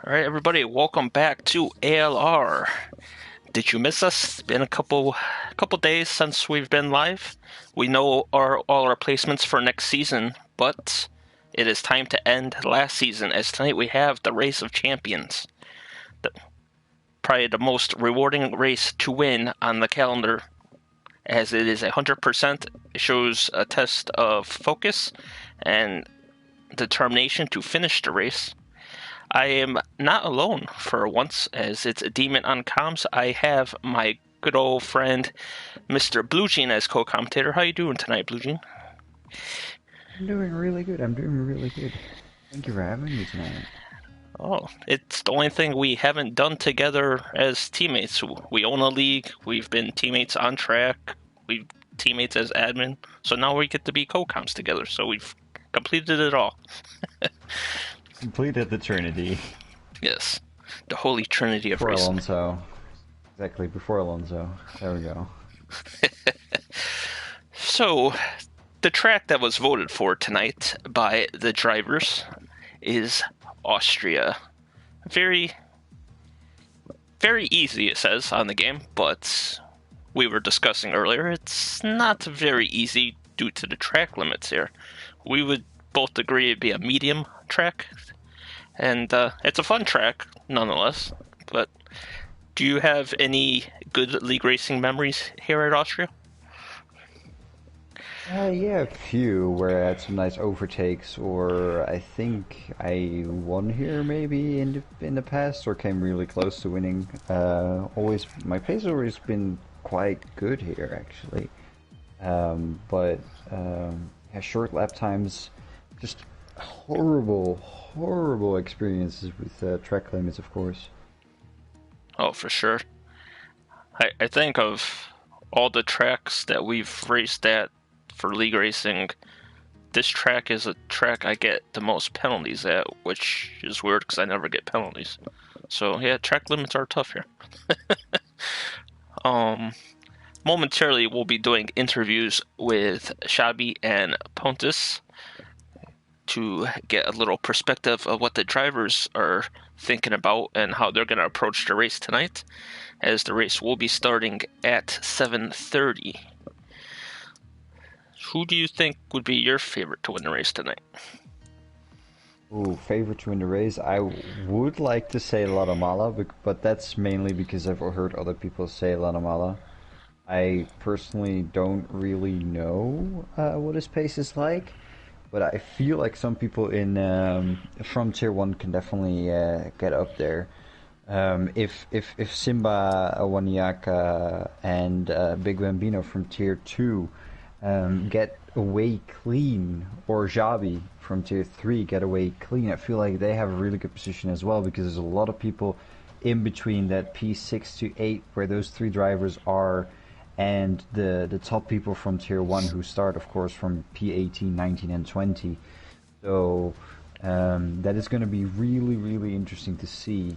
All right, everybody, welcome back to ALR. Did you miss us? It's been a couple days since we've been live. We know all our placements for next season, but it is time to end last season, as tonight we have the Race of Champions. Probably the most rewarding race to win on the calendar, as it is 100%. It shows a test of focus and determination to finish the race. I am not alone for once, as it's a demon on comms. I have my good old friend, Mr. Blue Jean, as co-commentator. How you doing tonight, Blue Jean? I'm doing really good. I'm doing really good. Thank you for having me tonight. Oh, it's the only thing we haven't done together as teammates. We own a league. We've been teammates on track. We've teammates as admin. So now we get to be co-coms together. So we've completed it all. Completed the Trinity. Yes, the holy trinity of Before racing. Alonso. Exactly, before Alonso. There we go. So, the track that was voted for tonight by the drivers is Austria. Very, very easy, it says on the game, but we were discussing earlier, it's not very easy due to the track limits here. We would both agree it'd be a medium track, and it's a fun track nonetheless. But do you have any good league racing memories here at Austria? Yeah, a few where I had some nice overtakes, or I think I won here maybe in the past, or came really close to winning. Always my pace has always been quite good here actually, but yeah, short lap times, just horrible experiences with track limits, of course. Oh, for sure. I think of all the tracks that we've raced at for league racing, this track is a track I get the most penalties at, which is weird because I never get penalties. So yeah, track limits are tough here. um, Momentarily we'll be doing interviews with Shabi and Pontus to get a little perspective of what the drivers are thinking about and how they're going to approach the race tonight, as the race will be starting at 7:30. Who do you think would be your favorite to win the race tonight? Ooh, favorite to win the race? I would like to say Lanamala, but that's mainly because I've heard other people say Lanamala. I personally don't really know what his pace is like, but I feel like some people in from Tier 1 can definitely get up there. If Simba Wanyaka and Big Bambino from Tier 2 get away clean, or Javi from Tier 3 get away clean, I feel like they have a really good position as well, because there's a lot of people in between that P6 to 8 where those three drivers are, and the top people from Tier 1 who start, of course, from P18, 19, and 20. So that is going to be really interesting to see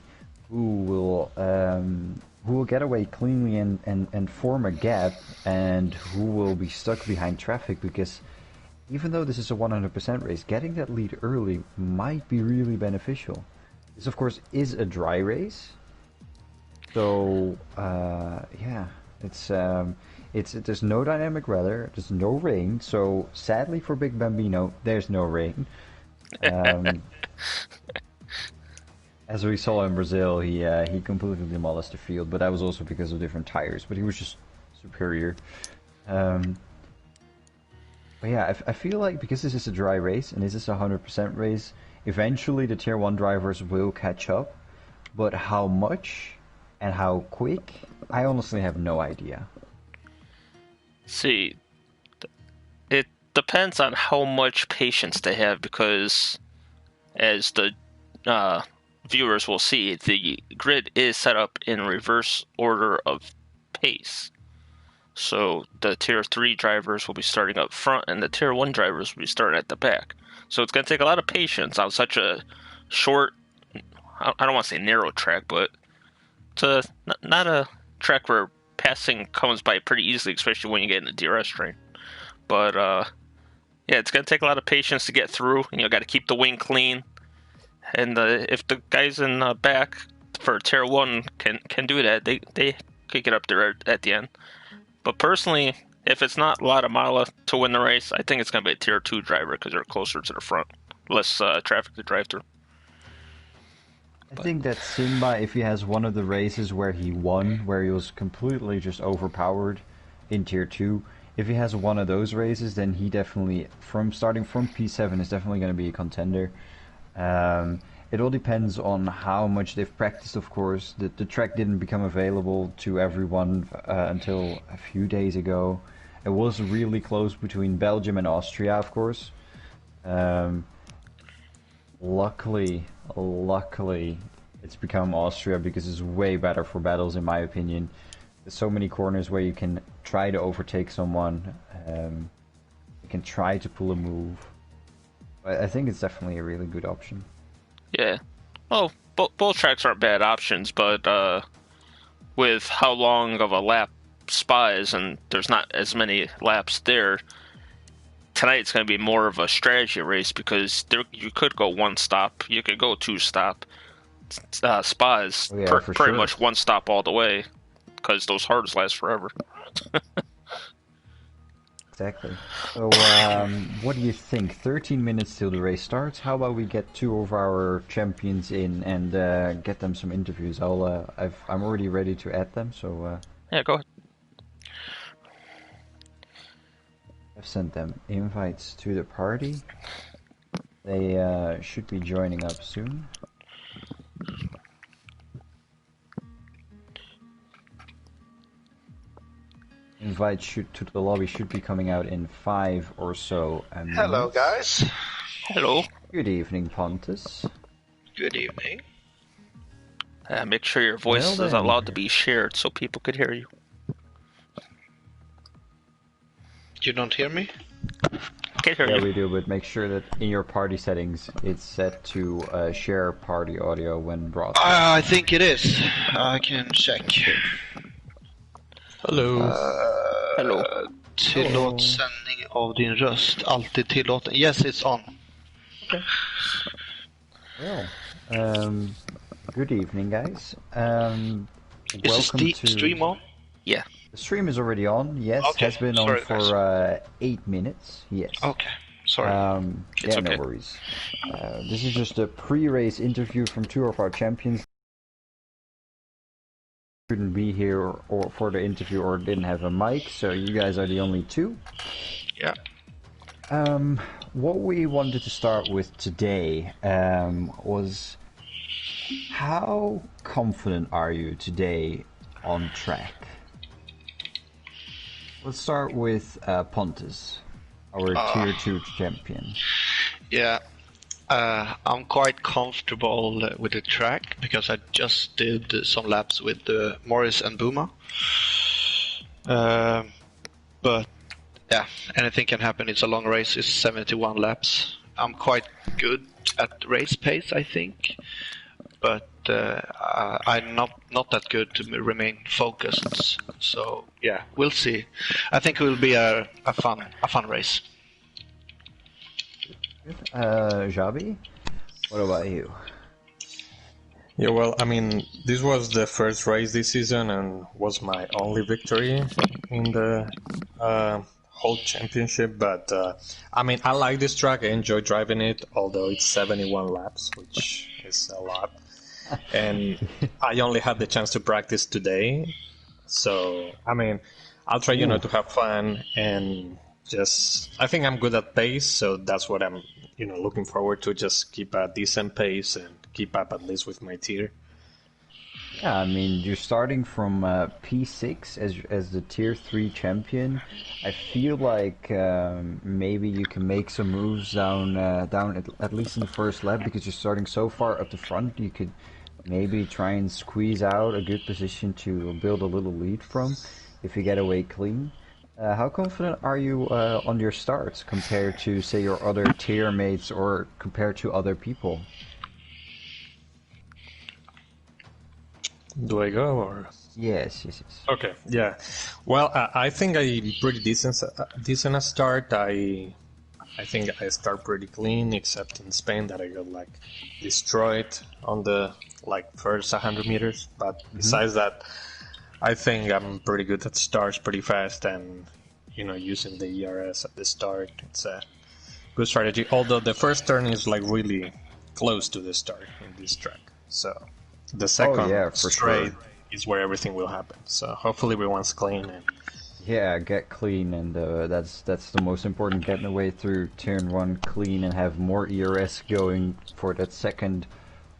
who will get away cleanly and form a gap, and who will be stuck behind traffic, because even though this is a 100% race, getting that lead early might be really beneficial. This, of course, is a dry race, so yeah, it's there's no dynamic weather, there's no rain. So sadly for Big Bambino, there's no rain. Um, as we saw in Brazil, he completely demolished the field, but that was also because of different tires. But he was just superior. Um, but yeah, I feel like because this is a dry race and this is a 100% race, eventually the Tier 1 drivers will catch up. But how much and how quick, I honestly have no idea. See, it depends on how much patience they have, because as the viewers will see, the grid is set up in reverse order of pace. So the Tier 3 drivers will be starting up front, and the Tier 1 drivers will be starting at the back. So it's going to take a lot of patience on such a short, I don't want to say narrow track, but it's not a track where passing comes by pretty easily, especially when you get in the DRS train. But yeah, it's going to take a lot of patience to get through. You know, got to keep the wing clean, And if the guys in the back for Tier 1 can do that, they could get up there at the end. But personally, if it's not Guatemala to win the race, I think it's going to be a Tier 2 driver because they're closer to the front. Less traffic to drive through. I think that Simba, if he has one of the races where he won, where he was completely just overpowered in Tier 2, if he has one of those races, then he definitely, starting from P7, is definitely going to be a contender. It all depends on how much they've practiced, of course. The track didn't become available to everyone until a few days ago. It was really close between Belgium and Austria, of course. Luckily, it's become Austria because it's way better for battles, in my opinion. There's so many corners where you can try to overtake someone. You can try to pull a move. I think it's definitely a really good option. Yeah. Well, both tracks aren't bad options, but with how long of a lap Spa is, and there's not as many laps there, tonight's going to be more of a strategy race because you could go one stop, you could go two stop. Spa is pretty much one stop all the way because those hards last forever. Exactly. So, what do you think? 13 minutes till the race starts. How about we get two of our champions in and get them some interviews? I'm already ready to add them. So yeah, go ahead. I've sent them invites to the party. They should be joining up soon. Invite to the lobby should be coming out in 5 or so minutes. Hello, guys. Hello. Good evening, Pontus. Good evening. Make sure your voice is allowed to be shared so people could hear you. You don't hear me? I can hear you. Yeah, we do, but make sure that in your party settings it's set to share party audio when broadcast. I think it is. I can check. Hello. Hello. Tillåt sändning av din röst. Alltid tillåten. Yes, it's on. Okay. Well, good evening, guys. Is the stream on? Yeah. The stream is already on. Yes, okay. Has been on for 8 minutes. Yes. Okay. Sorry. Yeah, okay. No worries. This is just a pre-race interview from two of our champions. Couldn't be here or for the interview or didn't have a mic, so you guys are the only two. Yeah. What we wanted to start with today was how confident are you today on track? Let's start with Pontus, our Tier 2 champion. Yeah. I'm quite comfortable with the track because I just did some laps with Morris and Buma. But yeah, anything can happen. It's a long race. It's 71 laps. I'm quite good at race pace, I think, but I'm not that good to remain focused. So yeah, we'll see. I think it will be a fun race. Javi, what about you? Yeah, well, I mean, this was the first race this season and was my only victory in the whole championship. But I mean, I like this track. I enjoy driving it, although it's 71 laps, which is a lot. And I only had the chance to practice today. So, I mean, I'll try, to have fun and just, I think I'm good at pace. So that's what I'm, looking forward to, just keep a decent pace and keep up at least with my tier. Yeah, I mean, you're starting from P6 as the Tier 3 champion. I feel like maybe you can make some moves down at least in the first lap because you're starting so far up the front. You could maybe try and squeeze out a good position to build a little lead from if you get away clean. How confident are you on your starts compared to, say, your other tier mates or compared to other people? Do I go or? Yes. Okay, yeah. Well, I think I'm pretty decent at start. I I think I start pretty clean, except in Spain that I got like destroyed on the first 100 meters. But besides that, I think I'm pretty good at starts pretty fast, and using the ERS at the start, it's a good strategy. Although the first turn is like really close to the start in this track, so the second for straight sure. is where everything will happen. So hopefully everyone's clean and. Yeah, get clean, and that's the most important. Getting away through turn one clean and have more ERS going for that second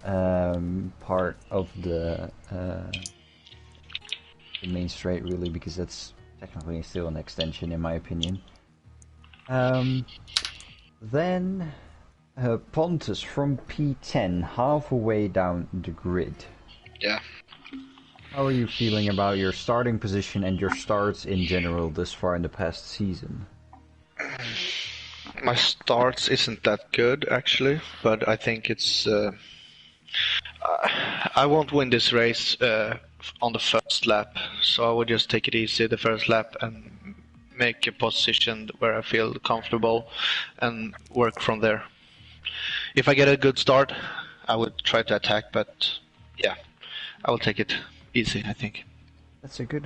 part of the main straight, really, because that's technically still an extension, in my opinion. Then Pontus from P10, halfway down the grid. Yeah. How are you feeling about your starting position and your starts in general this far in the past season? My starts isn't that good, actually, but I think it's... I won't win this race on the first lap, so I would just take it easy the first lap and make a position where I feel comfortable and work from there. If I get a good start, I would try to attack, but yeah, I will take it easy, I think. That's a good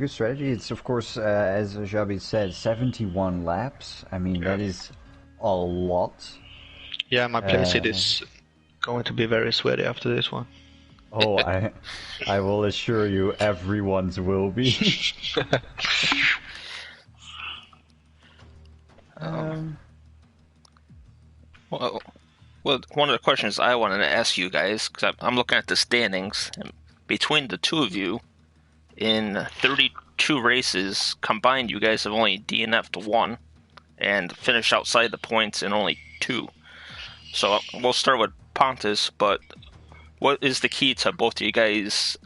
strategy. It's of course, as Javi said, 71 laps. I mean, that is a lot. Yeah, my playset is going to be very sweaty after this one. Oh, I will assure you, everyone's will be. Well, one of the questions I wanted to ask you guys, because I'm looking at the standings, and between the two of you, in 32 races combined, you guys have only DNF'd 1 and finished outside the points in only 2. So we'll start with Pontus, but what is the key to both of you guys,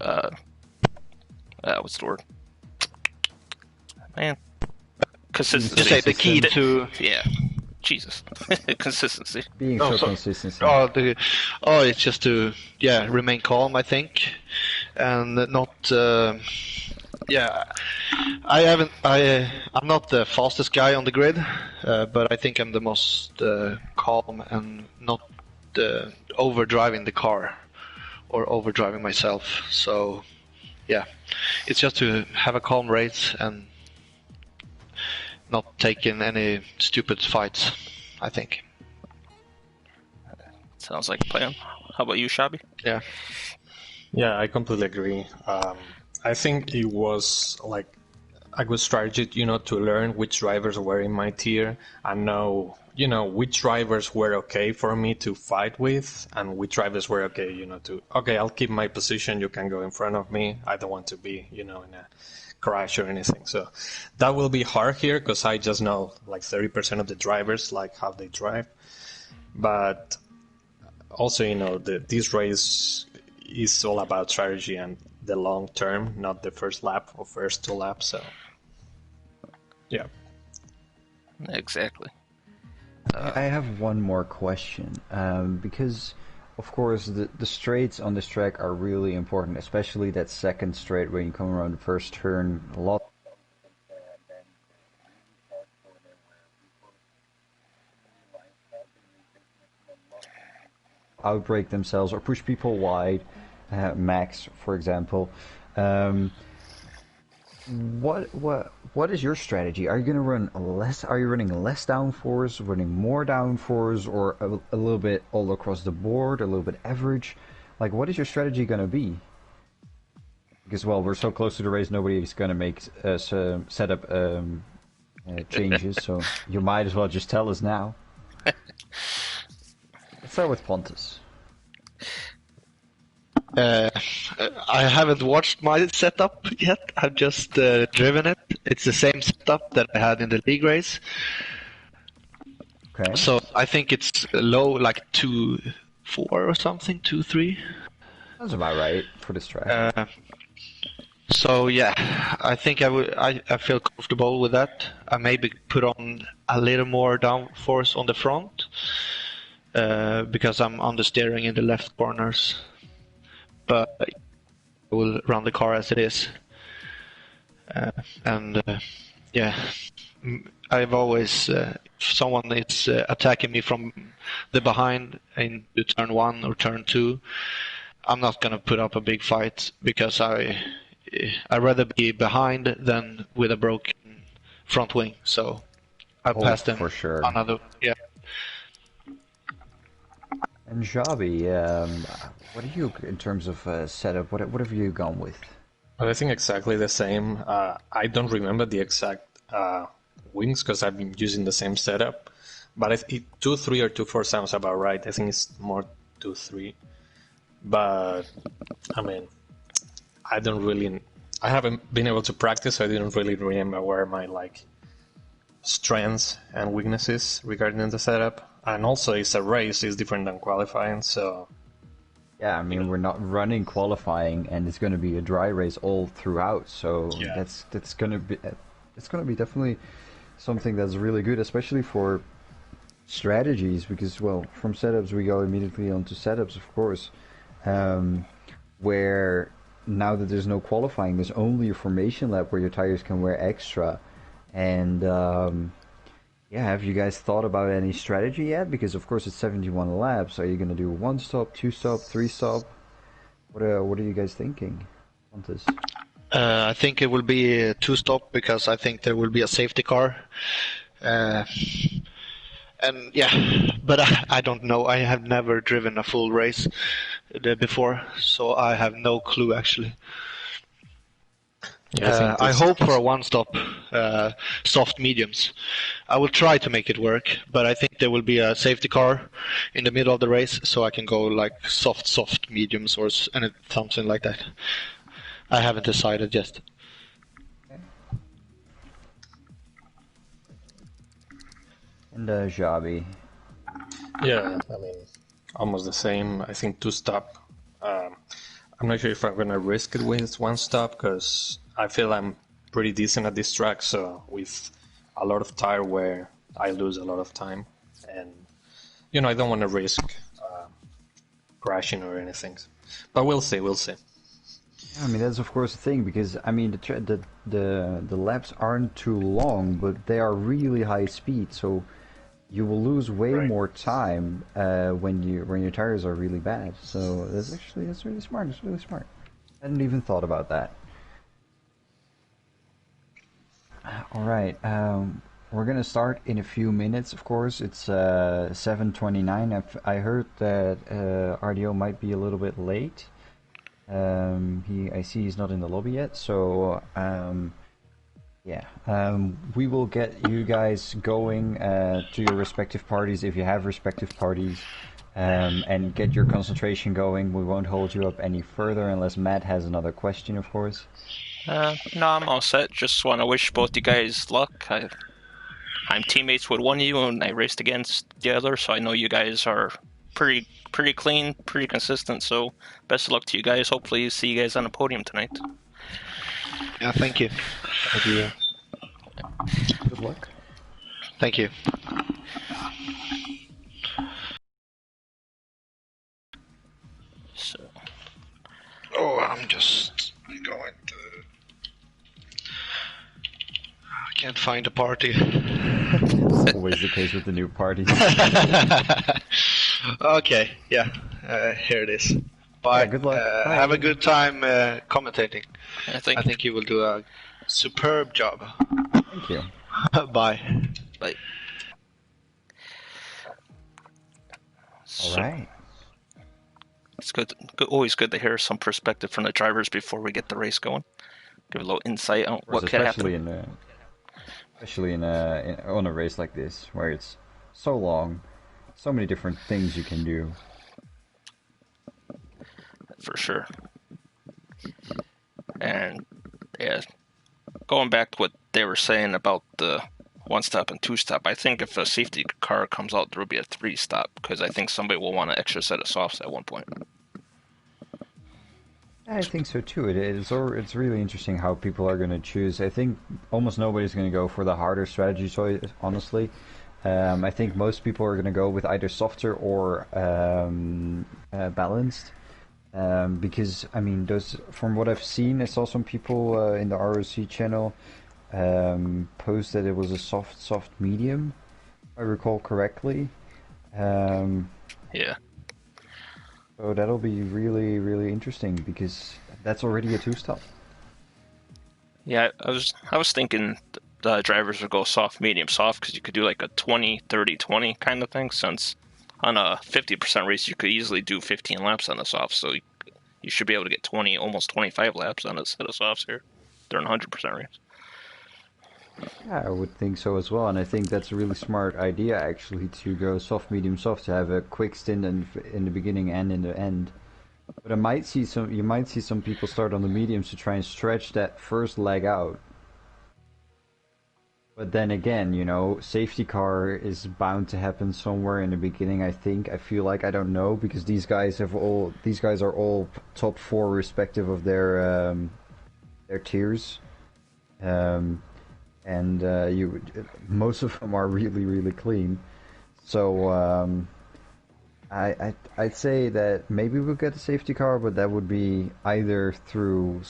what's the word? Man. Consistency. You say the key to... Yeah. Jesus. Consistency. Being so consistent. It's just to remain calm, I think, and not I'm not the fastest guy on the grid, but I think I'm the most calm and not overdriving the car or overdriving myself. So yeah, it's just to have a calm race and not taking any stupid fights, I think. Sounds like a plan. How about you, Shabi? Yeah. Yeah, I completely agree. I think it was like a good strategy, to learn which drivers were in my tier and know, which drivers were okay for me to fight with and which drivers were okay, I'll keep my position, you can go in front of me. I don't want to be, in a crash or anything. So that will be hard here because I just know like 30% of the drivers, like how they drive. But also, this race is all about strategy and the long term, not the first lap or first 2 laps. So yeah. Exactly. I have one more question, because of course the straights on this track are really important, especially that second straight when you come around the first turn. A lot outbrake themselves or push people wide. Max, for example. What is your strategy? Are you gonna run less? Are you running less downforce, running more downforce, or a little bit all across the board, a little bit average? Like, what is your strategy gonna be? Because we're so close to the race, nobody is gonna make setup changes, so you might as well just tell us now. Let's start with Pontus. I haven't watched my setup yet. I've just driven it. It's the same setup that I had in the league race. Okay. So I think it's low, like 2.4 or something, 2.3. That's about right for this track. So yeah, I think I feel comfortable with that. I maybe put on a little more downforce on the front because I'm understeering in the left corners. But I will run the car as it is. And Yeah. I've always, if someone is attacking me from the behind into turn 1 or turn 2, I'm not gonna put up a big fight because I'd rather be behind than with a broken front wing. So I Oh, pass them for sure. another. Yeah. And Javi, what are you in terms of setup? What have you gone with? But I think exactly the same. I don't remember the exact wings because I've been using the same setup. But 2-3 or 2-4 sounds about right. I think it's more 2-3. But I mean, I don't really. I haven't been able to practice, so I didn't really remember where my strengths and weaknesses regarding the setup. And also, it's a race; it's different than qualifying. So Yeah, I mean we're not running qualifying, and it's going to be a dry race all throughout. So Yeah. that's going to be definitely something that's really good, especially for strategies. Because well, from setups we go immediately onto setups, of course, where now that there's no qualifying, there's only a formation lap where your tires can wear extra, and yeah, have you guys thought about any strategy yet? Because of course it's 71 laps. Are you gonna do one stop, two stop, three stop? What are you guys thinking on this? I think it will be a 2-stop because I think there will be a safety car. And yeah, but I don't know. I have never driven a full race before, so I have no clue actually. yeah, I think I this. hope for a 1-stop soft mediums. I will try to make it work, but I think there will be a safety car in the middle of the race, so I can go like soft mediums or something like that. I haven't decided yet. And Javi. Yeah, I mean, almost the same. I think 2-stop. I'm not sure if I'm gonna risk it with 1-stop because I feel I'm pretty decent at this track. So with a lot of tire wear, I lose a lot of time, and I don't want to risk crashing or anything. But we'll see. We'll see. Yeah, I mean that's of course the thing because I mean the laps aren't too long, but they are really high speed, so you will lose way more time when your tires are really bad. So that's really smart. It's really smart. I hadn't even thought about that. All right, we're gonna start in a few minutes. Of course, it's 7:29. I heard that RDO might be a little bit late. I see he's not in the lobby yet, so yeah, we will get you guys going to your respective parties if you have respective parties, and get your concentration going. We won't hold you up any further unless Matt has another question, of course. No, I'm all set. Just want to wish both you guys luck. I'm teammates with one of you, and I raced against the other, so I know you guys are pretty clean, pretty consistent. So best of luck to you guys. Hopefully, see you guys on the podium tonight. Yeah, thank you. Thank you. Good luck. Thank you. So, Oh, I'm just going to. I can't find a party. Always the case with the new parties. Okay, yeah, here it is. Bye. Yeah, good luck. Bye. Have a good time commentating. I I think you will do a superb job. Thank you. Bye. Bye. All right. It's good. Always good to hear some perspective from the drivers before we get the race going. Give a little insight on what could happen. Especially on a race like this, where it's so long, so many different things you can do. For sure. And yeah, going back to what they were saying about the 1-stop and 2-stop, I think if a safety car comes out, there will be a 3-stop because I think somebody will want an extra set of softs at one point. I think so too. It's really interesting how people are going to choose. I think almost nobody's going to go for the harder strategy choice, honestly. I think most people are going to go with either softer or balanced. Because I mean, from what I've seen, I saw some people in the ROC channel posted it was a soft medium, if I recall correctly. Um, Yeah. so that'll be really, really interesting because that's already a two-stop. Yeah, I was thinking the drivers would go soft, medium, soft because you could do like a 20, 30, 20 kind of thing. Since on a 50% race, you could easily do 15 laps on the soft, so you should be able to get 20, almost 25 laps on a set of softs here during a 100% race. Yeah, I would think so as well, and I think that's a really smart idea actually to go soft, medium, soft to have a quick stint in the beginning and in the end. But you might see some people start on the mediums to try and stretch that first leg out. But then again, you know, safety car is bound to happen somewhere in the beginning. I think. I feel like I don't know because these guys are all top four respective of their tiers. Um, and most of them are really really clean. So I'd say that maybe we'll get a safety car, but that would be either through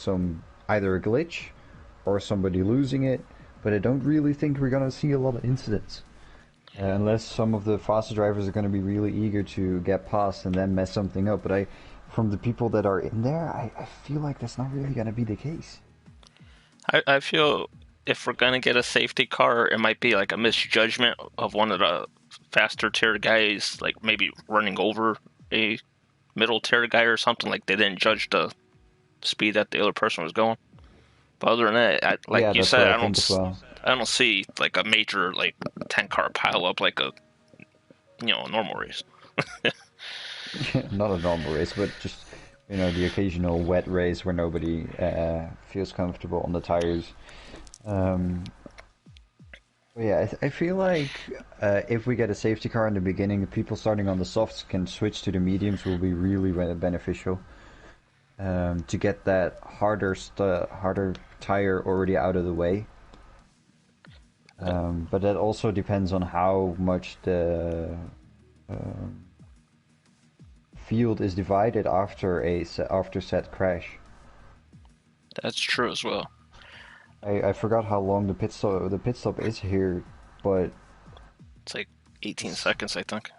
either a glitch or somebody losing it. But I don't really think we're gonna see a lot of incidents. Unless some of the faster drivers are going to be really eager to get past and then mess something up. But from the people that are in there, I feel like that's not really going to be the case. I feel if we're gonna get a safety car, it might be like a misjudgment of one of the faster tier guys, like maybe running over a middle tier guy or something. Like they didn't judge the speed that the other person was going. But other than that, like Yeah, you that's said, what I think as well. I don't see like a major like 10 car pile up like a normal race. Not a normal race, but just the occasional wet race where nobody feels comfortable on the tires. Yeah, I feel like if we get a safety car in the beginning, people starting on the softs can switch to the mediums will be really beneficial. To get that harder tire already out of the way. But that also depends on how much the field is divided after set crash. That's true as well. I forgot how long the pit stop is here, but it's like 18 seconds, I think.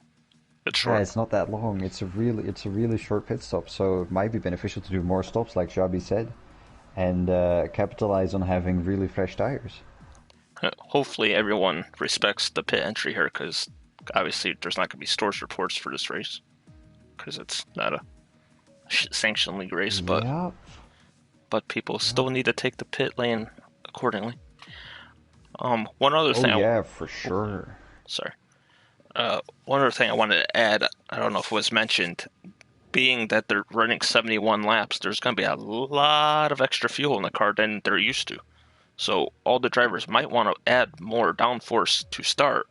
It's yeah, short. it's not that long. It's a really short pit stop, so it might be beneficial to do more stops, like Jabi said, and capitalize on having really fresh tires. Hopefully, everyone respects the pit entry here, because obviously there's not going to be stores reports for this race, because it's not a sanctioned league race. Yeah. But people still need to take the pit lane accordingly. One other thing. Oh yeah, for sure. Sorry. One other thing I wanted to add, I don't know if it was mentioned, being that they're running 71 laps, there's going to be a lot of extra fuel in the car than they're used to. So all the drivers might want to add more downforce to start,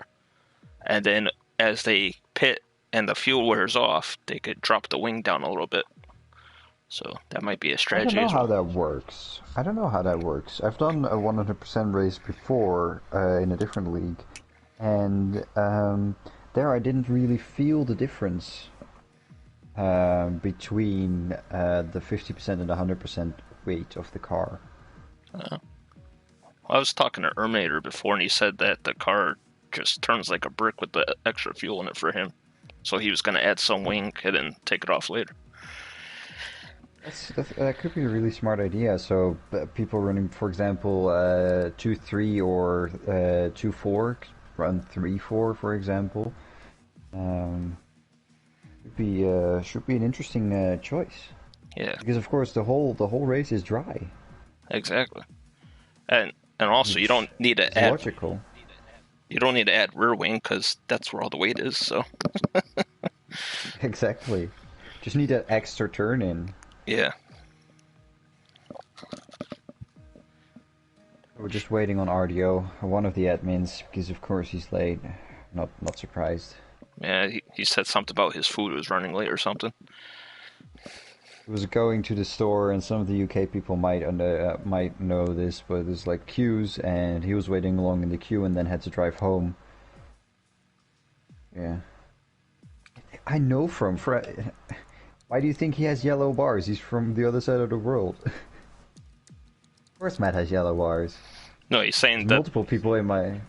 and then as they pit and the fuel wears off, they could drop the wing down a little bit. So that might be a strategy. I don't know how that works. I've done a 100% race before in a different league, and there I didn't really feel the difference between the 50% and the 100% weight of the car. I was talking to Erminator before, and he said that the car just turns like a brick with the extra fuel in it for him. So he was going to add some wing and then take it off later. That could be a really smart idea. So people running, for example, 2.3 or 2.4, run 3.4, for example. Should be an interesting choice. Yeah. Because of course the whole race is dry. Exactly. And also you don't need to add logical. You don't need to add rear wing because that's where all the weight is. So. Exactly. Just need that extra turn in. Yeah. We're just waiting on RDO, one of the admins, because of course he's late. Not surprised. Yeah, he said something about his food was running late or something. He was going to the store, and some of the UK people might know this, but there's like queues, and he was waiting along in the queue and then had to drive home. Yeah. I know from Fred. Why do you think he has yellow bars? He's from the other side of the world. Of course Matt has yellow bars. No, he's saying There's that. multiple people in my.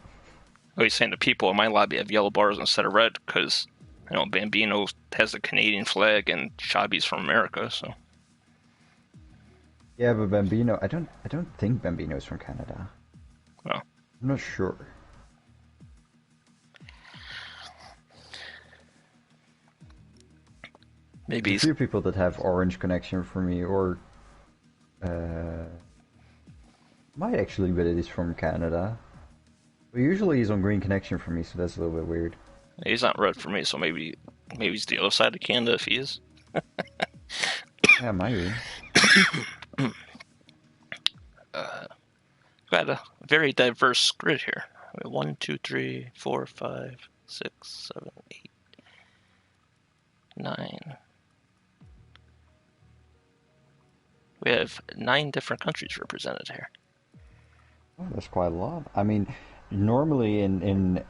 Oh, he's saying the people in my lobby have yellow bars instead of red because Bambino has the Canadian flag and Shabby's from America. So Yeah, but Bambino. I don't think Bambino's from Canada. well, I'm not sure. maybe There's a he's few people that have orange connection for me, or might actually be that he's from Canada. But usually he's on green connection for me, so that's a little bit weird. he's not red for me. So maybe he's the other side of Canada if he is. Yeah, might be. We've got a very diverse grid here. 1, 2, 3, 4, 5, 6, 7, 8, 9. We have 9 different countries represented here. Oh, that's quite a lot. I mean, normally in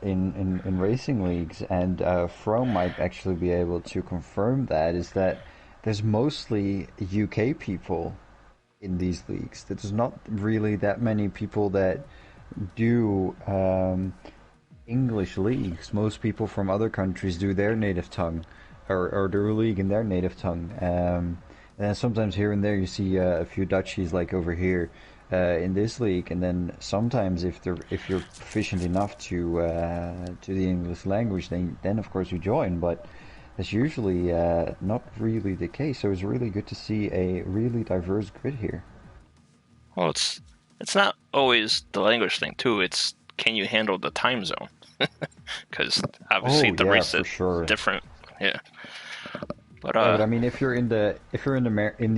racing leagues, and Fro might actually be able to confirm that, is that there's mostly UK people in these leagues. There's not really that many people that do English leagues. Most people from other countries do their native tongue, or their league in their native tongue. And then sometimes here and there you see a few Dutchies like over here in this league, and then sometimes if you're proficient enough to the English language, then of course you join. But that's usually not really the case. So it's really good to see a really diverse grid here. Well, it's not always the language thing too. It's can you handle the time zone? Because obviously Oh the yeah, race for is sure. different. Yeah, but Yeah, but I mean, if you're in the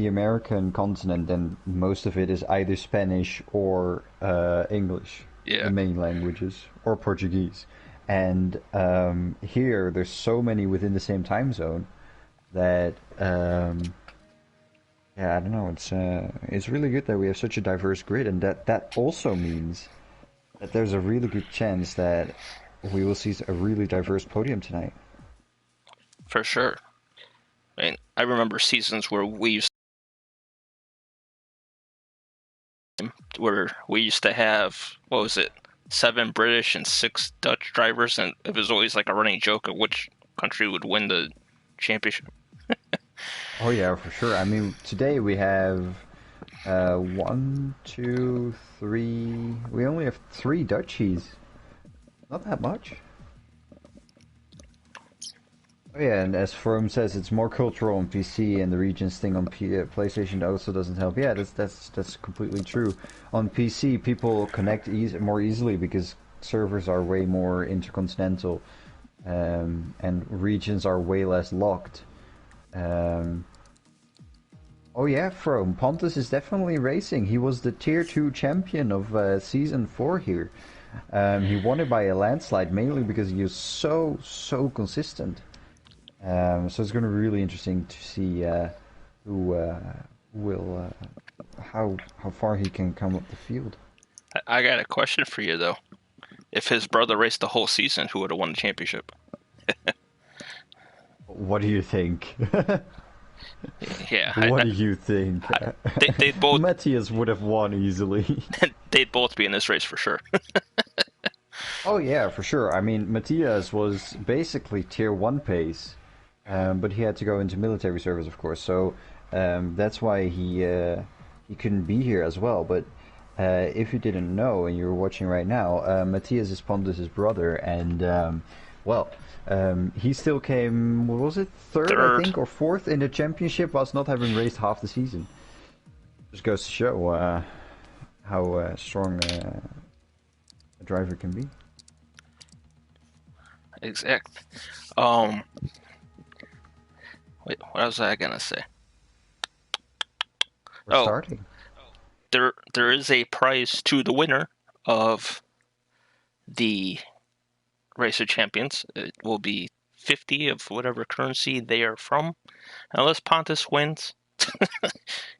American continent, then most of it is either Spanish or English, yeah, the main languages, or Portuguese. And here, there's so many within the same time zone that yeah, I don't know. It's really good that we have such a diverse grid, and that also means that there's a really good chance that we will see a really diverse podium tonight. for sure. I mean, I remember seasons where we used to have, what was it, 7 British and 6 Dutch drivers, and it was always like a running joke of which country would win the championship. Oh yeah, for sure. I mean, today we have one, two, three. We only have three Dutchies. Not that much. Oh yeah, and as Firm says, it's more cultural on PC, and the regions thing on PlayStation also doesn't help. Yeah, that's completely true. On PC, people connect more easily because servers are way more intercontinental, and regions are way less locked. Um, Oh yeah, From Pontus is definitely racing. He was the Tier 2 champion of Season 4 here. He won it by a landslide, mainly because he was so consistent. So it's going to be really interesting to see who will how far he can come up the field. I got a question for you though. If his brother raced the whole season, who would have won the championship? What do you think? Yeah, What do you think? they'd both Matthias would have won easily. they'd both be in this race for sure. Oh yeah, for sure. I mean, Matthias was basically tier 1 pace, but he had to go into military service, of course. So that's why he couldn't be here as well. But if you didn't know and you're watching right now, Matthias is Pontus' brother, and he still came. What was it? Third, I think, or fourth in the championship, whilst not having raced half the season. Just goes to show how strong a driver can be. Exact. Wait, what was I gonna say? We're starting. There is a prize to the winner of the Race of Champions. It will be 50 of whatever currency they are from, unless Pontus wins,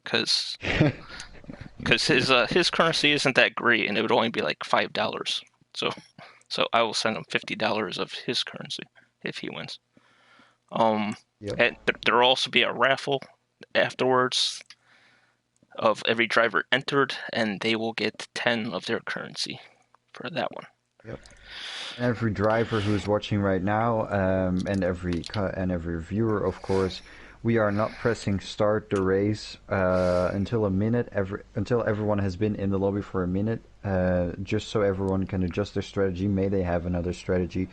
because his currency isn't that great, and it would only be like $5. So I will send him $50 of his currency if he wins. Yep. And there will also be a raffle afterwards. of every driver entered, and they will get 10 of their currency for that one. Yep. And every driver who's watching right now, and every viewer, of course, we are not pressing start the race until until everyone has been in the lobby for a minute, just so everyone can adjust their strategy. May they have another strategy,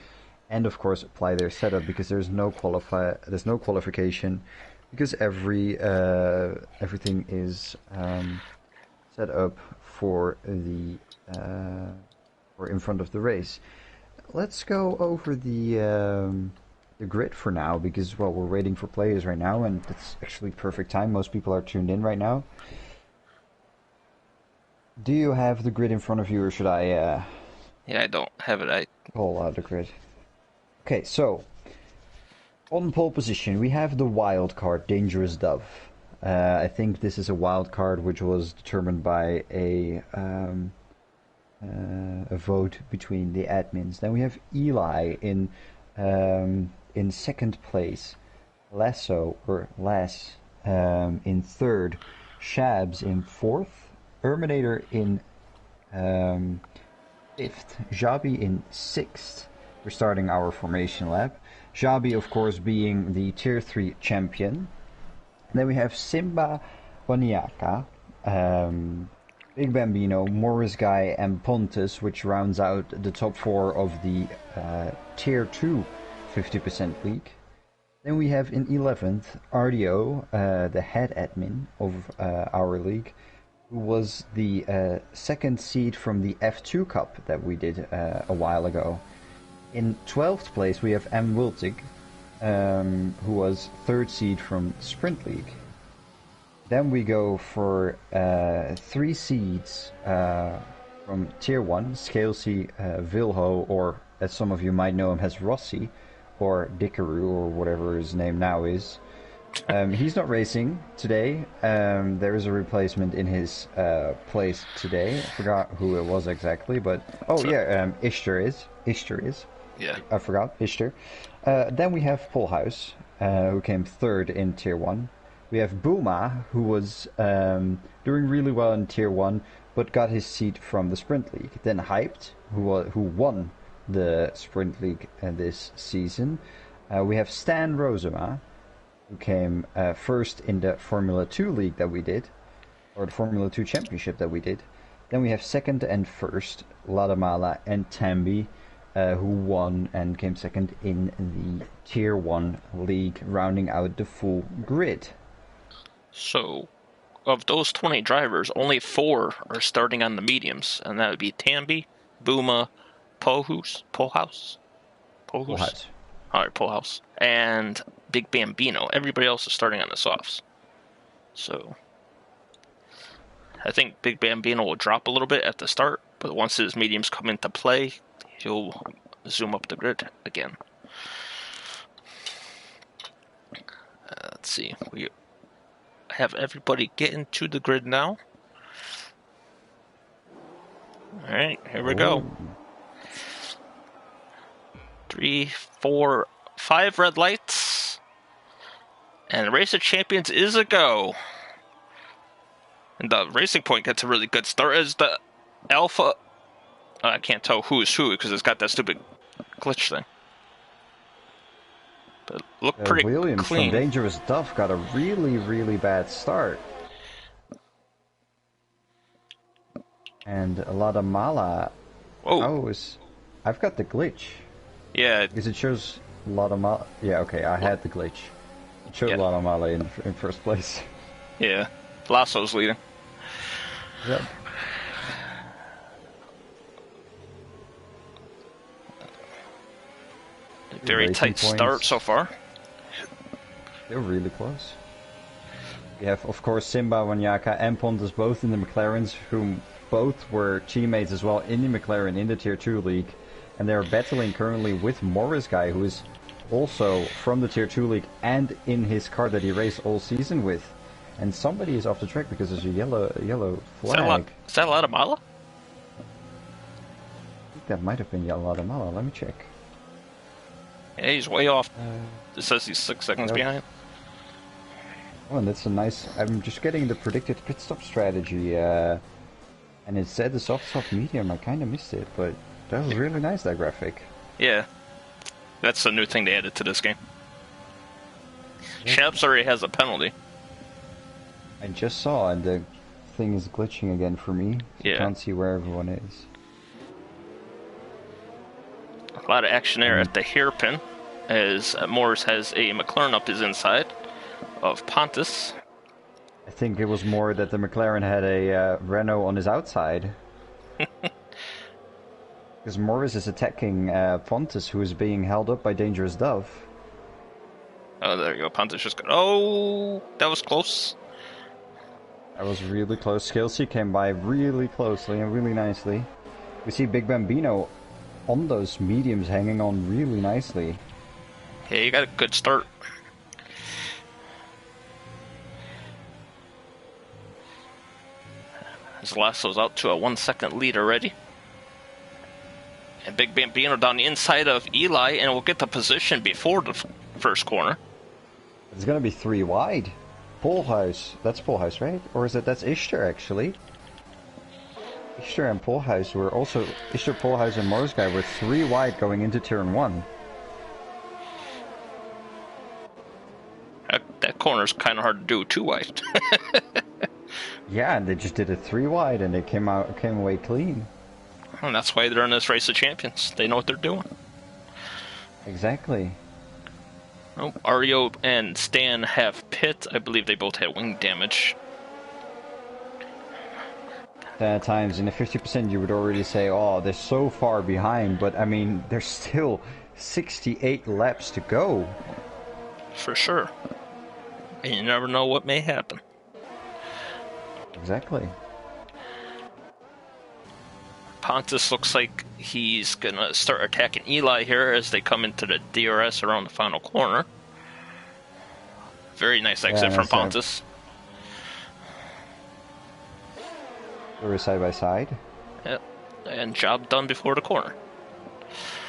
and of course apply their setup, because there's no qualification, because everything is set up for the or in front of the race. Let's go over the grid for now, because, well, we're waiting for players right now, and it's actually perfect time. Most people are tuned in right now. Do you have the grid in front of you, or should I? Yeah, I don't have it. Pull out the grid. Okay, so on pole position we have the wild card, Dangerous Dove. I think this is a wild card which was determined by a vote between the admins. Then we have Eli in second place, Lasso in third, Shabs in fourth, Erminator in fifth, Jabi in sixth. We're starting our formation lap. Jabi, of course, being the tier 3 champion. Then we have Simba Wanyaka, Big Bambino, Morris Guy, and Pontus, which rounds out the top 4 of the tier 2 50% league. Then we have in 11th RDO, the head admin of our league, who was the second seed from the F2 Cup that we did a while ago. In 12th place we have M. Wiltig, who was third seed from Sprint League. Then we go for 3 seeds from Tier 1, Scalesy, Vilho, or as some of you might know him as Rossi, or Dickaroo, or whatever his name now is. He's not racing today. There is a replacement in his place today. I forgot who it was exactly, but... Oh, yeah, Ishtar is. Yeah. I forgot, Ishtar. Then we have Polhouse, who came third in Tier 1. We have Booma, who was doing really well in Tier 1, but got his seat from the Sprint League. Then Hyped, who won the Sprint League this season. We have Stan Rosema, who came first in the Formula 2 League that we did, or the Formula 2 Championship that we did. Then we have second and first, Ladamala and Tambi, who won and came second in the Tier 1 League, rounding out the full grid. So, of those 20 drivers, only 4 are starting on the mediums, and that would be Tambi, Booma, Polhouse. Alright, Polhouse. And Big Bambino. Everybody else is starting on the softs. So, I think Big Bambino will drop a little bit at the start, but once his mediums come into play, he'll zoom up the grid again. Let's see. We have everybody get into the grid now. Alright, here we go. 3, 4, 5 red lights. And Race of Champions is a go. And the Racing Point gets a really good start as the Alpha. I can't tell who is who because it's got that stupid glitch thing. But look pretty Williams clean. From Dangerous Dove got a really, really bad start. And a lot of Mala. Oh, I've got the glitch. Yeah. Because it shows a lot of Mala. Yeah, okay, I had the glitch. It showed a lot of Mala in first place. Yeah. Lasso's leading. Yep. Very tight start so far. They're really close. We have, of course, Simba, Wanyaka, and Pontus both in the McLarens, whom both were teammates as well in the McLaren in the Tier 2 League. And they're battling currently with Morris Guy, who is also from the Tier 2 League and in his car that he raced all season with. And somebody is off the track because there's a yellow flag. Is that a lot of Mala? I think that might have been a lot of Mala. Let me check. Yeah, he's way off. It says he's 6 seconds behind. Oh, and that's a nice... I'm just getting the predicted pit stop strategy, and it said the soft medium. I kind of missed it, but that was really nice, that graphic. Yeah. That's a new thing they added to this game. Yep. Chaps already has a penalty. I just saw, and the thing is glitching again for me. So Yeah. I can't see where everyone is. A lot of action there at the hairpin, as Morris has a McLaren up his inside of Pontus. I think it was more that the McLaren had a Renault on his outside. Because Morris is attacking Pontus, who is being held up by Dangerous Dove. Oh, there you go. Pontus just got... Oh, that was close. That was really close. Skilsey came by really closely and really nicely. We see Big Bambino on those mediums hanging on really nicely. Yeah, you got a good start. As Lasso's out to a 1 second lead already. And Big Bambino down the inside of Eli, and will get the position before the first corner. It's gonna be 3 wide. Polhuis. That's Polhuis, right? Or is it? That's Ishtar, actually. Ishtar and Polhuis were also... Ishtar, Polhuis, and Morsguy were 3 wide going into turn 1. That corner's kind of hard to do 2 wide. Yeah, and they just did it 3 wide, and they came away clean. And that's why they're in this race of champions. They know what they're doing. Exactly. Oh, Ario and Stan have pit. I believe they both had wing damage. At times, in the 50% you would already say, oh, they're so far behind, but I mean, there's still 68 laps to go. For sure. And you never know what may happen. Exactly. Pontus looks like he's gonna start attacking Eli here as they come into the DRS around the final corner. Very nice exit from Pontus. They were side by side. Yep. And job done before the corner.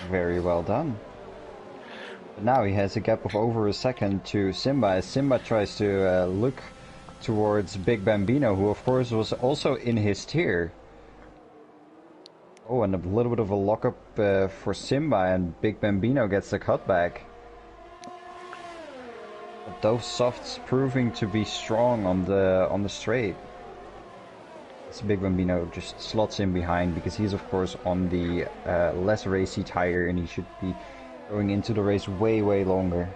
Very well done. But now he has a gap of over a second to Simba, as Simba tries to look towards Big Bambino, who of course was also in his tier. Oh, and a little bit of a lockup for Simba, and Big Bambino gets the cutback. But those softs proving to be strong on the straight. As Big Bambino just slots in behind, because he's of course on the less racy tire, and he should be going into the race way longer.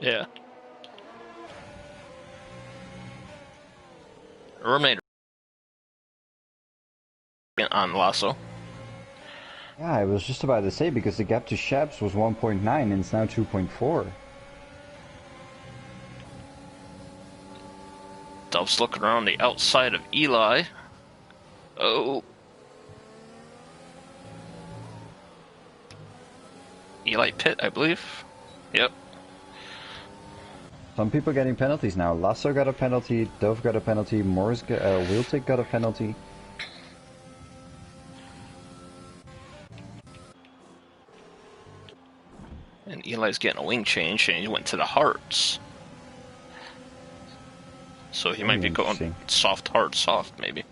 Yeah. Remainer on Lasso. Yeah, I was just about to say, because the gap to Shabs was 1.9 and it's now 2.4. Dove's looking around the outside of Eli. Oh. Eli pit, I believe. Yep. Some people getting penalties now. Lasso got a penalty, Dove got a penalty, Wiltic got a penalty. And Eli's getting a wing change, and he went to the hards. So he might be going soft, hard, soft, maybe.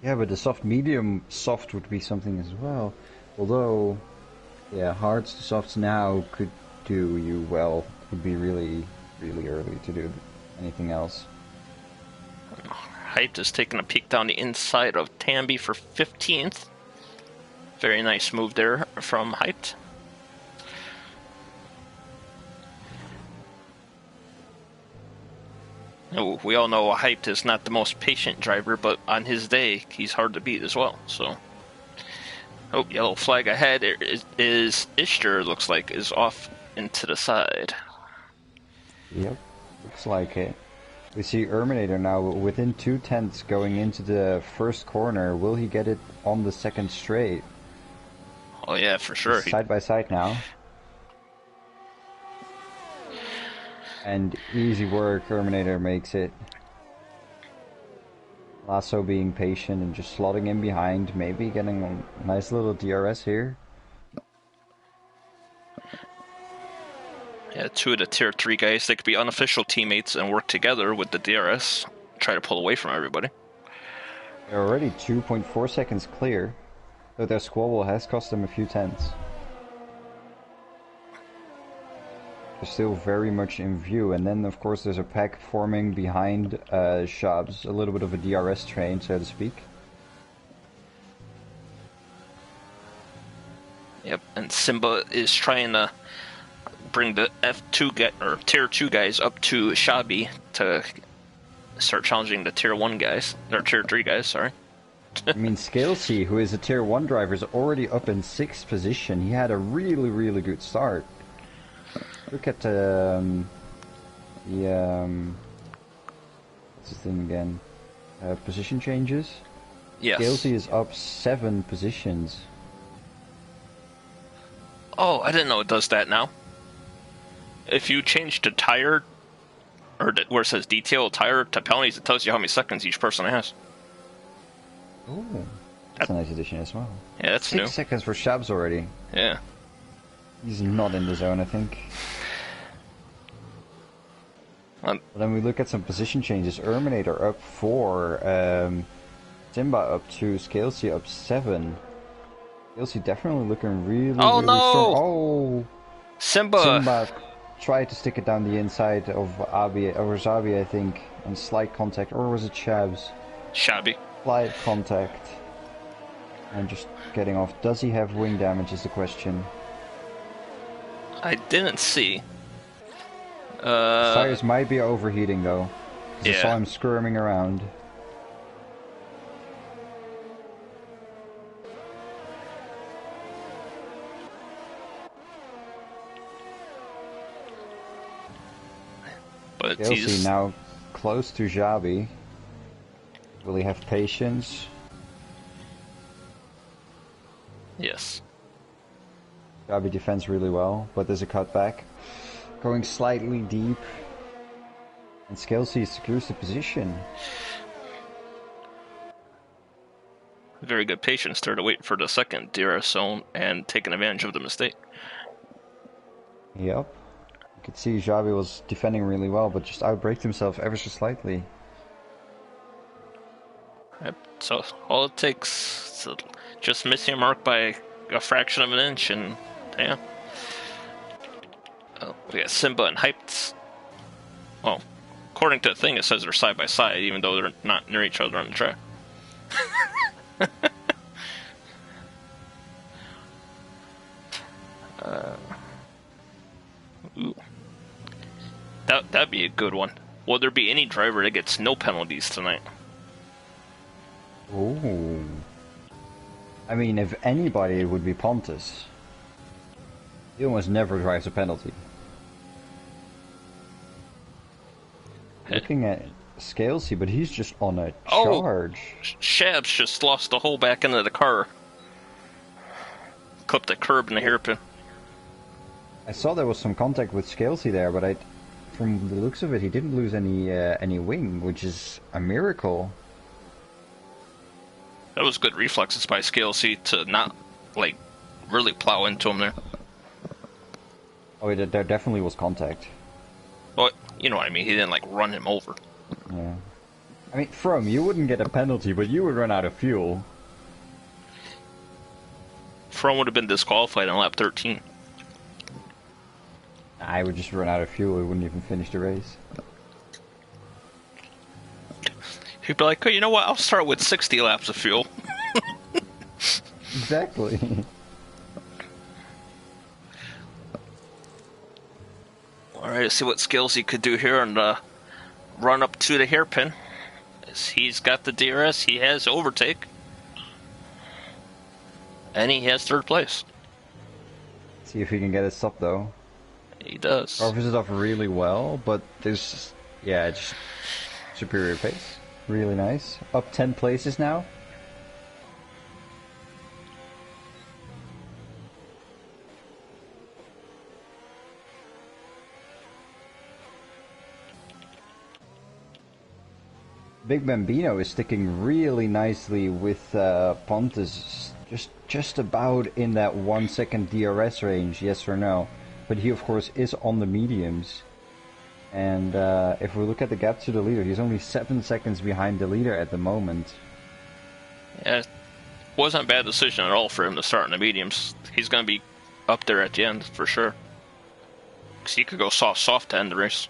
Yeah, but the soft, medium, soft would be something as well. Although, yeah, hards to softs now could do you well. Would be really early to do anything else. Hyped is taking a peek down the inside of Tambi for 15th. Very nice move there from Hyped. We all know Hyped is not the most patient driver, but on his day, he's hard to beat as well. So, oh, yellow flag ahead is Ishtar, looks like, is off into the side. Yep, looks like it. We see Erminator now within 2/10 going into the first corner. Will he get it on the second straight? Oh yeah, for sure. Side by side now. And easy work, Terminator makes it. Lasso being patient and just slotting in behind, maybe getting a nice little DRS here. Yeah, Two of the tier 3 guys, they could be unofficial teammates and work together with the DRS, try to pull away from everybody. They're already 2.4 seconds clear, though their squabble has cost them a few tenths. They're still very much in view, and then of course there's a pack forming behind Shabs, a little bit of a DRS train, so to speak. Yep, and Simba is trying to bring the F2 or tier 2 guys up to Shabi to start challenging the tier 1 guys, or tier 3 guys, sorry. I mean, Scalesy, who is a tier 1 driver, is already up in 6th position. He had a really, really good start. Look at what's his thing again? Position changes? Yes. Scalesy is up 7 positions. Oh, I didn't know it does that now. If you change to tire, or where it says detail tire to penalties, it tells you how many seconds each person has. Ooh, that's a nice addition as well. Yeah, that's 6 new. seconds for Shabs already. Yeah. He's not in the zone, I think. But then we look at some position changes. Erminator up 4, Simba up 2, Scalesy up 7. Scalesy definitely looking really, oh, really no! strong. Oh! Simba tried to stick it down the inside of Abi, or Zabi, I think, and slight contact, or was it Shabs? Shabby. Slight contact. And just getting off. Does he have wing damage is the question. I didn't see. Tires might be overheating though. 'Cause I saw him squirming around. But Scalesy now close to Jabi. Will he have patience? Yes. Jabi defends really well, but there's a cutback. Going slightly deep. And Scalesy secures the position. Very good patience there to wait for the second DRS zone and taking advantage of the mistake. Yep. You could see Javi was defending really well, but just outbraked himself ever so slightly. Yep. So all it takes is just missing a mark by a fraction of an inch, and yeah. Oh, we got Simba and Hyped. Well, according to the thing, it says they're side by side, even though they're not near each other on the track. Ooh. That'd be a good one. Will there be any driver that gets no penalties tonight? Ooh. I mean, if anybody, it would be Pontus. He almost never drives a penalty. Looking at Scalesy, but he's just on a charge. Shabs just lost the whole back end of the car. Clipped the curb in the hairpin. I saw there was some contact with Scalesy there, but from the looks of it, he didn't lose any wing, which is a miracle. That was good reflexes by Scalesy to not, like, really plow into him there. Oh, there definitely was contact. But, you know what I mean, he didn't, like, run him over. Yeah. I mean, you wouldn't get a penalty, but you would run out of fuel. From would have been disqualified on lap 13. I would just run out of fuel, we wouldn't even finish the race. He'd be like, oh, you know what, I'll start with 60 laps of fuel. Exactly. Alright, let's see what skills he could do here on the run up to the hairpin. He's got the DRS, he has overtake. And he has third place. See if he can get it stopped though. He does. Offers it off really well, but there's, yeah, just superior pace. Really nice. Up 10 places now. Big Bambino is sticking really nicely with Pontus, just about in that 1 second DRS range, yes or no. but he of course is on the mediums. And if we look at the gap to the leader, he's only 7 seconds behind the leader at the moment. Yeah, it wasn't a bad decision at all for him to start in the mediums. He's going to be up there at the end for sure. Because he could go soft to end the race.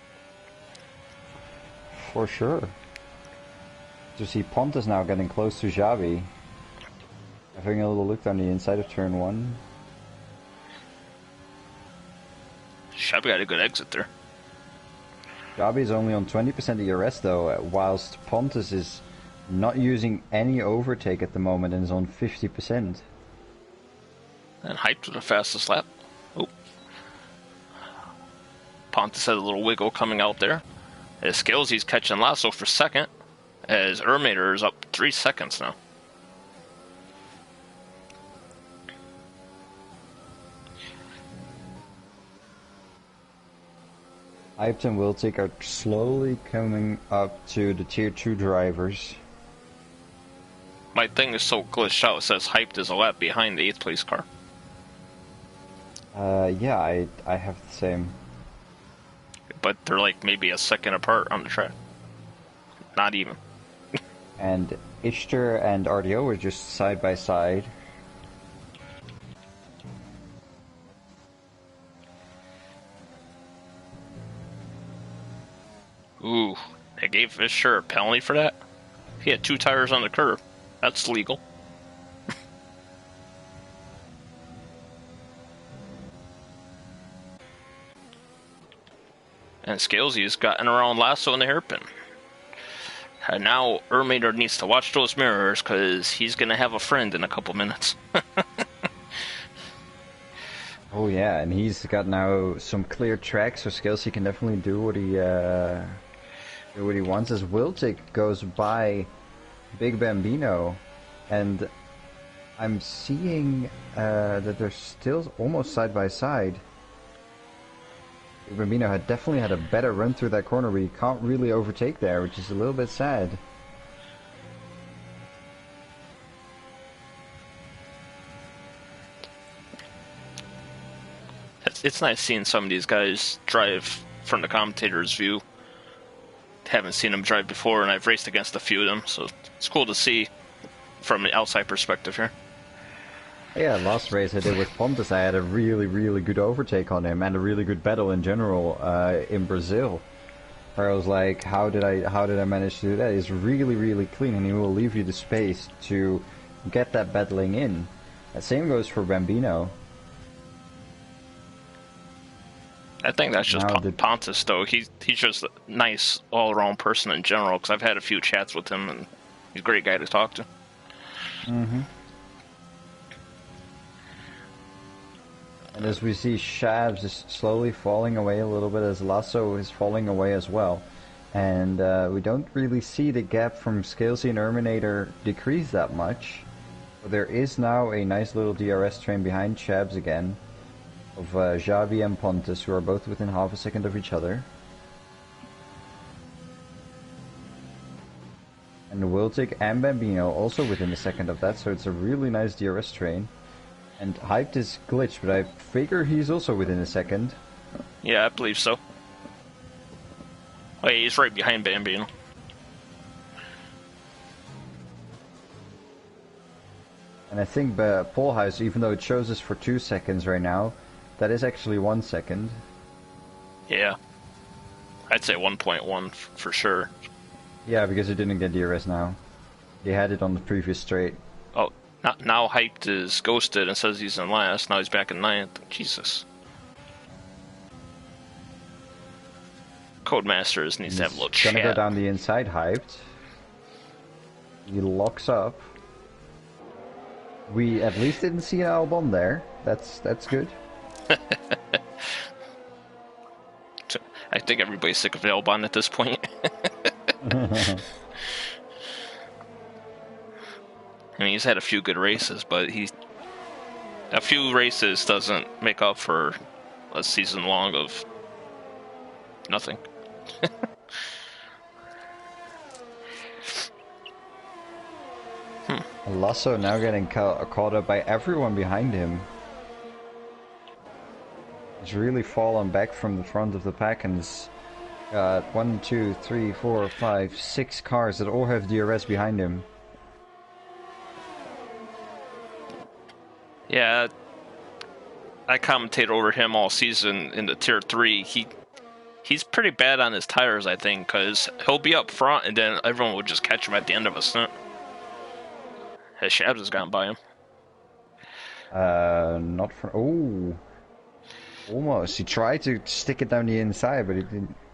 For sure. To see Pontus now getting close to Xavi. Having a little look on the inside of turn 1. Xavi got a good exit there. Xavi is only on 20% ERS though, whilst Pontus is not using any overtake at the moment and is on 50%. And hyped with the fastest lap. Oh. Pontus had a little wiggle coming out there. As Skills, he's catching Lasso for second. As Ermator is up 3 seconds now. Hyped and Wiltic are slowly coming up to the tier 2 drivers. My thing is so glitched out, it says Hyped is a lap behind the 8th place car. Yeah, I have the same. But they're like maybe a second apart on the track. Not even. And Ishtar and RDO are just side by side. Ooh, they gave Fisher a penalty for that? He had 2 tires on the curb. That's legal. And Scalesy's gotten around Lasso in the hairpin. And now Ermator needs to watch those mirrors because he's going to have a friend in a couple minutes. Oh yeah, and he's got now some clear tracks, so Scalesy can definitely do what he wants. As Wiltic goes by Big Bambino, and I'm seeing that they're still almost side by side. Big Bambino had definitely had a better run through that corner, but he can't really overtake there, which is a little bit sad. It's nice seeing some of these guys drive from the commentator's view. Haven't seen them drive before, and I've raced against a few of them, so it's cool to see from the outside perspective here. Yeah, last race I did with Pontus, I had a really, really good overtake on him, and a really good battle in general in Brazil. Where I was like, how did I manage to do that? He's really, really clean, and he will leave you the space to get that battling in. The same goes for Bambino. I think that's just Pontus, though. He's just a nice all-around person in general, because I've had a few chats with him, and he's a great guy to talk to. Mm-hmm. And as we see, Shabs is slowly falling away a little bit, as Lasso is falling away as well. And we don't really see the gap from Scalesy and Erminator decrease that much. But there is now a nice little DRS train behind Shabs again, of Xavi and Pontus, who are both within half a second of each other. And Wiltic and Bambino also within a second of that, so it's a really nice DRS train. And Hyped is glitched, but I figure he's also within a second. Yeah, I believe so. Oh, yeah, he's right behind Bambino. And I think Polhuis, even though it shows us for 2 seconds right now, that is actually 1 second. Yeah. I'd say 1.1 for sure. Yeah, because he didn't get DRS now. He had it on the previous straight. Oh, now Hyped is ghosted and says he's in last. Now he's back in 9th. Jesus. Codemasters needs to have a little chat. Gonna go down the inside, Hyped. He locks up. We at least didn't see an Albon there. That's good. I think everybody's sick of Albon at this point. I mean, he's had a few good races, but a few races doesn't make up for a season long of nothing. Lasso now getting caught up by everyone behind him. has really fallen back from the front of the pack and has got 1, 2, 3, 4, 5, 6 cars that all have DRS behind him. Yeah, I commentate over him all season in the Tier 3. He's pretty bad on his tires, I think, because he'll be up front and then everyone will just catch him at the end of a stint. His Shabs has gone by him. Not for... Oh! Almost. He tried to stick it down the inside, but he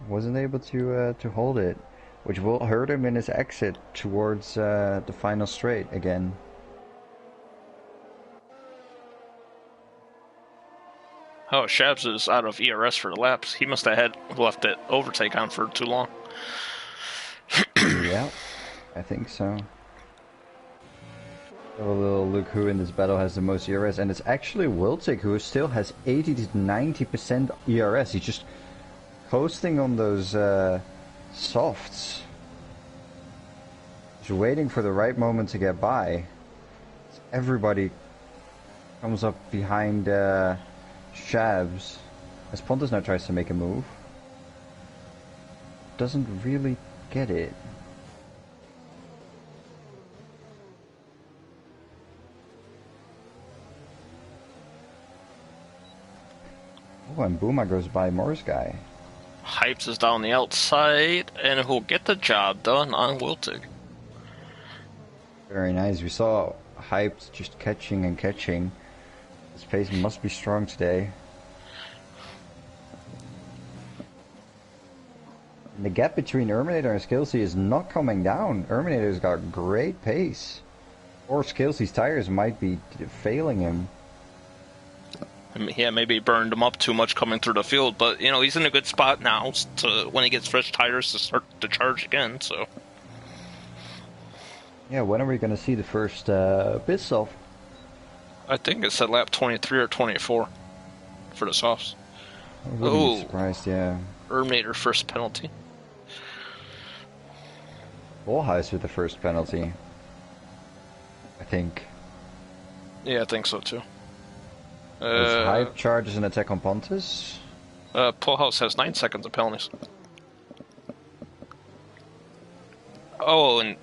wasn't able to hold it, which will hurt him in his exit towards the final straight again. Oh, Shabs is out of ERS for the laps. He must have left that overtake on for too long. Yeah, I think so. Have a little look who in this battle has the most ERS, and it's actually Wiltic who still has 80 to 90% ERS. He's just coasting on those softs. Just waiting for the right moment to get by. Everybody comes up behind Shabs as Pontus now tries to make a move. Doesn't really get it. Oh, and Booma goes by Morris guy. Hypes is down the outside, and he'll get the job done on Wiltig. Very nice. We saw Hyped just catching and catching. His pace must be strong today. And the gap between Erminator and Skillsy is not coming down. Erminator's got great pace. Or Skillsy's tires might be failing him. Yeah, maybe he burned him up too much coming through the field, but, you know, he's in a good spot now to, when he gets fresh tires, to start to charge again, so... Yeah, when are we going to see the first pit stop? I think it's at lap 23 or 24 for the softs. I wouldn't be surprised, yeah. Erminator first penalty. Volhuis with the first penalty. I think. Yeah, I think so too. Hype charges an attack on Pontus. Pullhouse has 9 seconds of penalties. Oh, and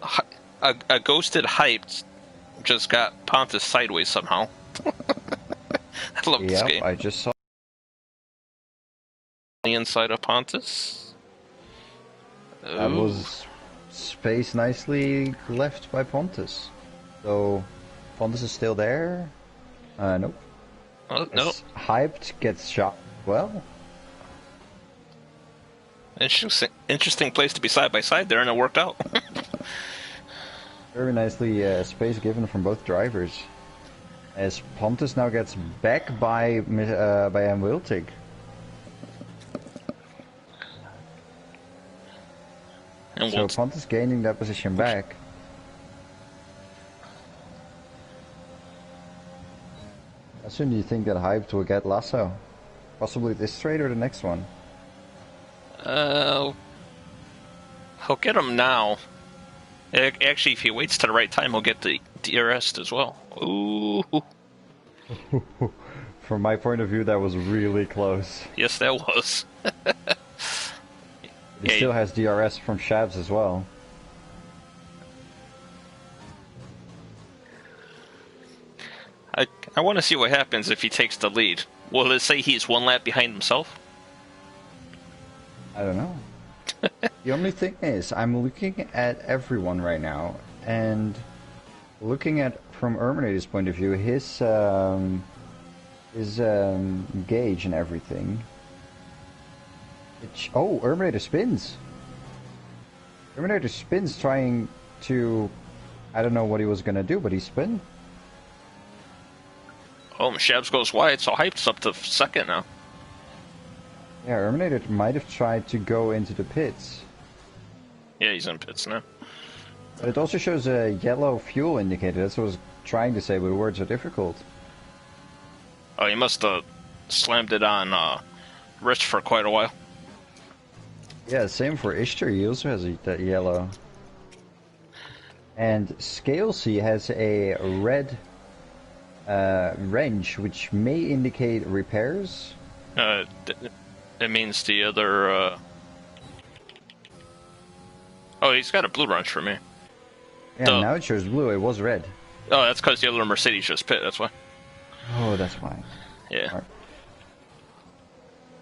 a ghosted Hyped just got Pontus sideways somehow. I love this game. I just saw the inside of Pontus. That was space nicely left by Pontus. So Pontus is still there. Nope. Oh, no. Hyped gets shot. Well, interesting place to be side by side there, and it worked out. very nicely space given from both drivers. As Pontus now gets back by Wiltig. So Pontus gaining that position back. How soon do you think that Hyped will get Lasso? Possibly this straight or the next one? He'll get him now. Actually, if he waits to the right time, he'll get the DRS as well. Ooh. From my point of view, that was really close. Yes, that was. He still has DRS from Shabs as well. I want to see what happens if he takes the lead. Will it say he's 1 lap behind himself? I don't know. The only thing is, I'm looking at everyone right now, and looking at from Erminator's point of view, his gauge and everything. Oh, Erminator spins. Erminator spins trying to... I don't know what he was going to do, but he spun. Oh, Shabs goes wide, so Hype's up to second now. Yeah, Erminator might have tried to go into the pits. Yeah, he's in pits now. But it also shows a yellow fuel indicator. That's what I was trying to say, but the words are difficult. Oh, he must have slammed it on Rich for quite a while. Yeah, same for Ishtar. He also has that yellow. And Scalesy has a red wrench, which may indicate repairs. It means the other. Oh, he's got a blue wrench for me. Yeah, now it shows blue. It was red. Oh, that's because the other Mercedes just pit. That's why. Oh, that's why. Yeah. Right.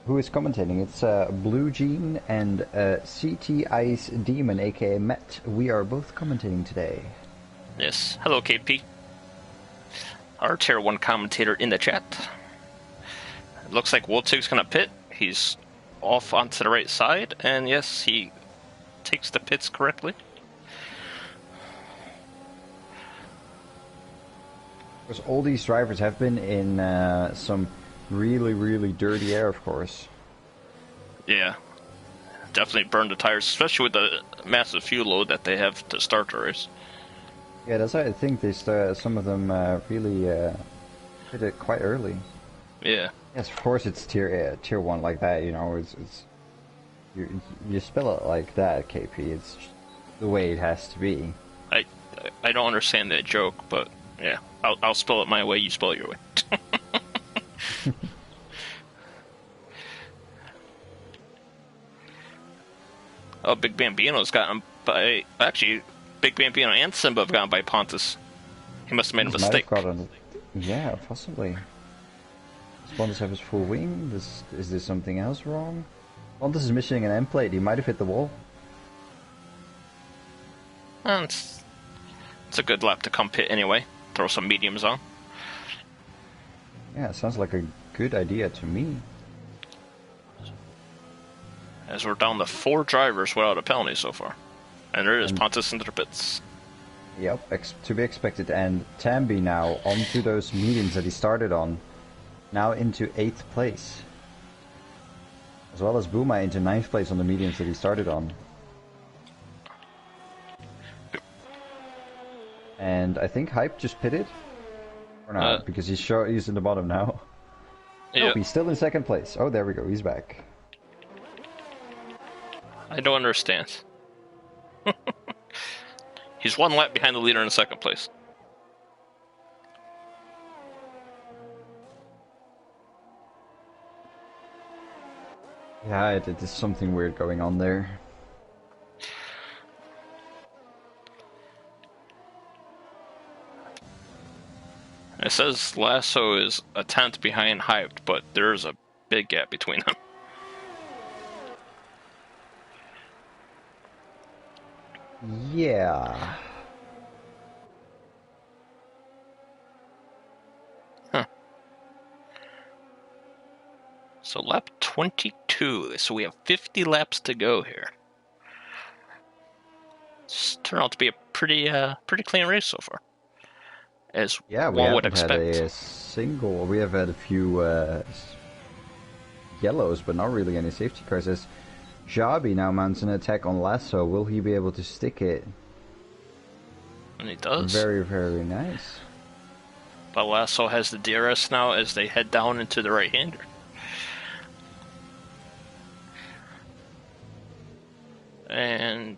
Who is commentating? It's Blue Jean and CT Ice Demon, aka Matt. We are both commentating today. Yes. Hello, KP. Our Tier 1 commentator in the chat. It looks like Woltig's gonna pit. He's off onto the right side, and yes, he takes the pits correctly. Because all these drivers have been in some really, really dirty air, of course. Yeah. Definitely burned the tires, especially with the massive fuel load that they have to start the race. Yeah, that's why I think they some of them really hit it quite early. Yeah. Yes, of course it's tier 1 like that. You know, it's you spell it like that, KP. It's the way it has to be. I don't understand that joke, but yeah, I'll spell it my way. You spell it your way. Oh, Big Bambino's gotten by... Actually, Big Bambino and Simba have gotten by Pontus. He must have made a mistake. Yeah, possibly. Does Pontus have his full wing? Is there something else wrong? Pontus is missing an end plate. He might have hit the wall. It's a good lap to come pit anyway. Throw some mediums on. Yeah, it sounds like a good idea to me. As we're down to 4 drivers without a penalty so far. And there is Pontus into the pits. Yep, to be expected. And Tambi now onto those mediums that he started on. Now into 8th place. As well as Buma into 9th place on the mediums that he started on. And I think Hype just pitted. Or not, because he's in the bottom now. Yep. Nope, he's still in 2nd place. Oh, there we go, he's back. I don't understand. He's 1 lap behind the leader in 2nd place. Yeah, there's something weird going on there. It says Lasso is a 10th behind Hyped, but there's a big gap between them. Yeah. Huh. So lap 22. So we have 50 laps to go here. It's turned out to be a pretty clean race so far. As one would expect. We have had a few yellows, but not really any safety cars. As Jabi now mounts an attack on Lasso, will he be able to stick it? And he does. Very, very nice. But Lasso has the DRS now as they head down into the right-hander. And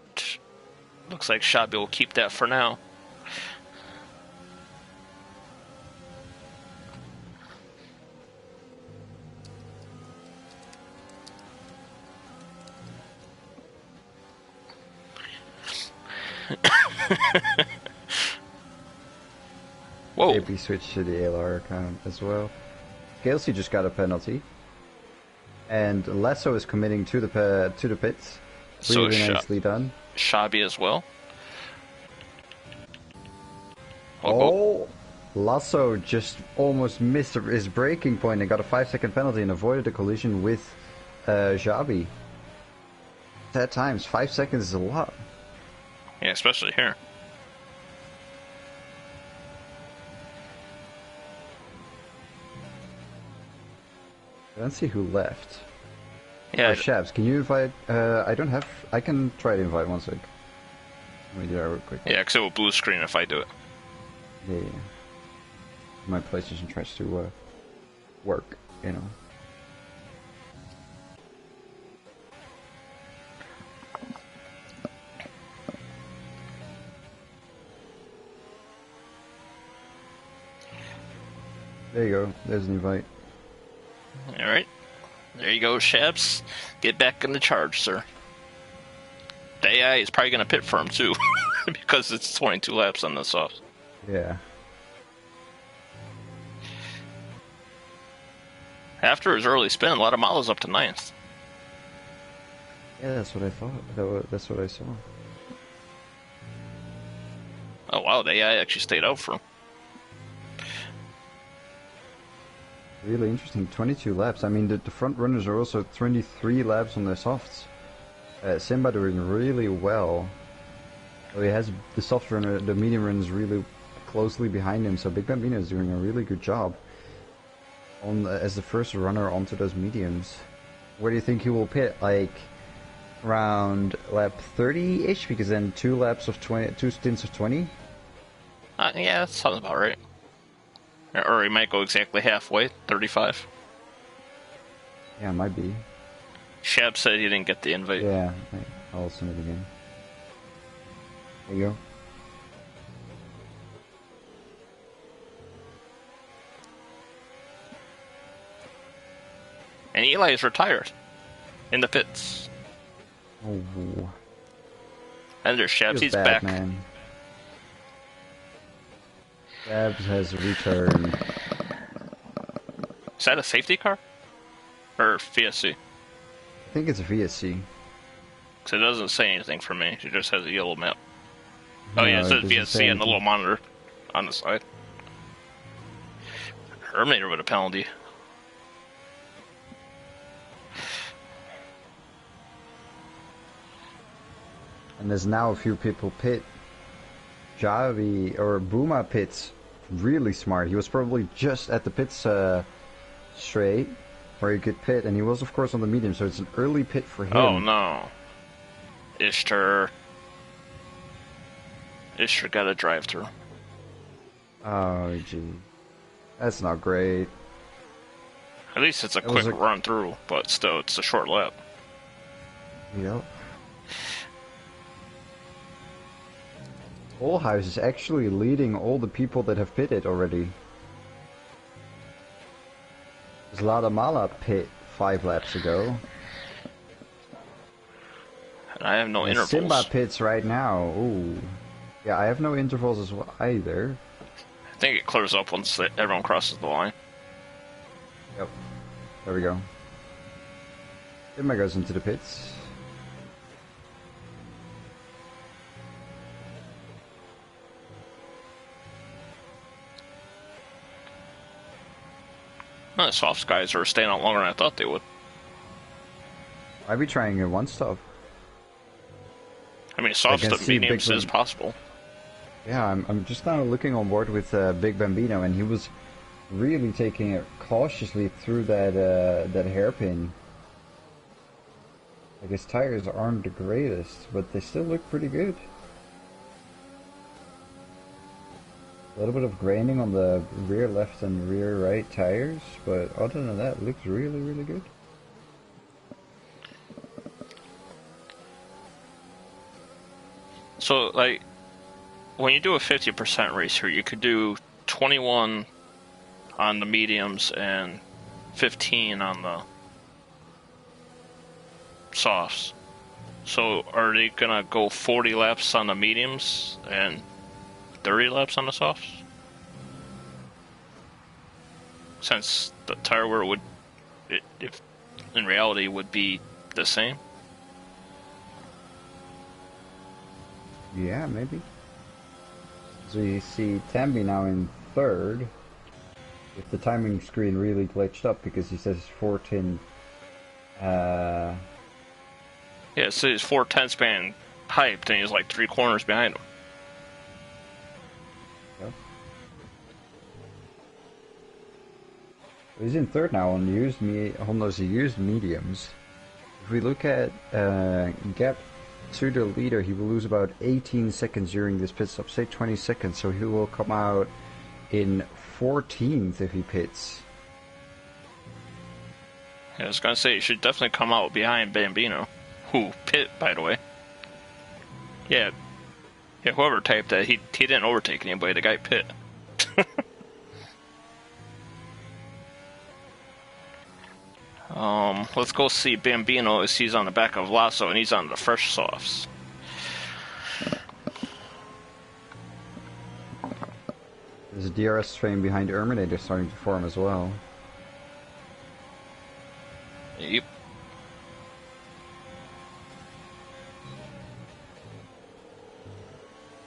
looks like Shabi will keep that for now. Whoa. JP switched to the ALR account as well. Kelsey just got a penalty. And Lasso is committing to the pits. Really nicely done. Shabi as well. Oh, Lasso just almost missed his braking point and got a 5-second penalty and avoided a collision with Jabi. At times, 5 seconds is a lot. Yeah, especially here. I don't see who left. Yeah. Shabs, can you invite? I can try to invite one sec. Let me do that real quick. Yeah, because it will blue screen if I do it. Yeah. My PlayStation tries to work, you know. There you go. There's an invite. Alright. There you go, Shabs. Get back in the charge, sir. The AI is probably going to pit for him, too. Because it's 22 laps on the soft. Yeah. After his early spin, a lot of miles up to 9th. Yeah, that's what I thought. That's what I saw. Oh, wow, the AI actually stayed out for him. Really interesting. 22 laps. I mean, the front runners are also 23 laps on their softs. Simba doing really well. So he has the soft runner, the medium runners really closely behind him. So Big Bambino is doing a really good job on as the first runner onto those mediums. Where do you think he will pit? Like around lap 30-ish, because then 2 laps of 20, 2 stints of 20. Yeah, that sounds about right. Or he might go exactly halfway, 35. Yeah, it might be. Shab said he didn't get the invite. Yeah, I'll send it again. There you go. And Eli is retired in the pits. Oh, And there's Shabs, feels he's bad, back. Man. Shabs has returned. Is that a safety car? Or VSC? I think it's a VSC. Because it doesn't say anything for me. It just has a yellow map. Oh yeah, it says doesn't VSC say and the little monitor on the side. Terminator with a penalty. And there's now a few people pit. Javi or Buma pits really smart. He was probably just at the pits straight where he could pit, and he was of course on the medium, so it's an early pit for him. Oh no. Ishtar got a drive through. Oh gee. That's not great. At least it's a quick run through, but still it's a short lap. Yep. Olhouse is actually leading all the people that have pitted already. Zladamala pit 5 laps ago. And I have no intervals. Simba pits right now. Ooh. Yeah, I have no intervals as well either. I think it clears up once everyone crosses the line. Yep. There we go. Simba goes into the pits. The soft guys are staying out longer than I thought they would. I'd be trying a one stop. I mean, soft to mediums Big is possible. Yeah, I'm just now looking on board with Big Bambino, and he was really taking it cautiously through that hairpin. Like his tires aren't the greatest, but they still look pretty good. A little bit of graining on the rear left and rear right tires, but other than that, it looks really, really good. So, like, when you do a 50% race here, you could do 21 on the mediums and 15 on the softs. So, are they gonna go 40 laps on the mediums and 30 laps on the softs? Since the tire wear would, if in reality, would be the same. Yeah, maybe. So you see Tambi now in third, with the timing screen really glitched up because he says 14. Yeah, so his 410 span hyped, and he's like 3 corners behind him. He's in third now on those used mediums. If we look at gap to the leader, he will lose about 18 seconds during this pit stop, say 20 seconds, so he will come out in 14th if he pits. Yeah, I was gonna say, he should definitely come out behind Bambino, who pit, by the way. Yeah, whoever typed that, he didn't overtake anybody, the guy pit. Let's go see Bambino as he's on the back of Lasso and he's on the fresh softs. There's a DRS train behind Erminator starting to form as well. Yep.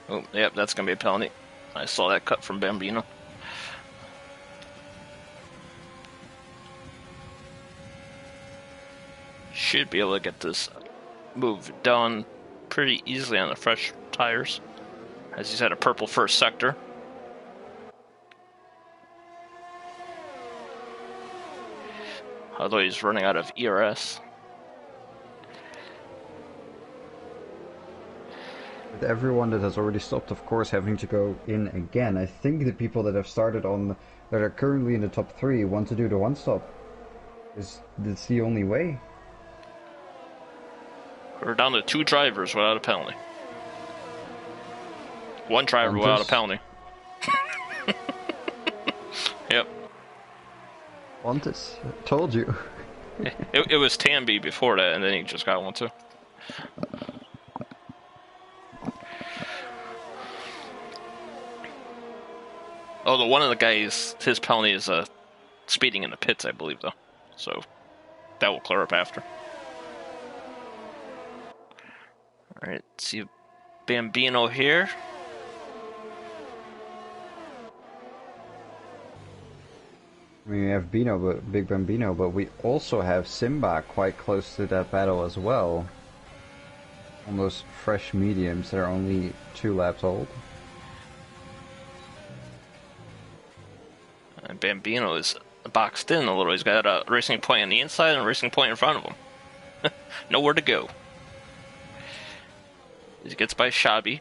Oh, yep, that's gonna be a penalty. I saw that cut from Bambino. Should be able to get this move done pretty easily on the fresh tires, as he's had a purple first sector. Although he's running out of ERS. With everyone that has already stopped, of course, having to go in again, I think the people that have started on, that are currently in the top 3, want to do the one-stop. That's the only way. We're down to 2 drivers without a penalty. 1 driver without a penalty. Yep. Pontus, told you. It was Tamby before that, and then he just got one too. Although one of the guys, his penalty is speeding in the pits, I believe, though. So that will clear up after. Alright, see Bambino here. We have Big Bambino, but we also have Simba quite close to that battle as well. On those fresh mediums that are only 2 laps old. And Bambino is boxed in a little. He's got a racing point on the inside and a racing point in front of him. Nowhere to go. He gets by Shabby.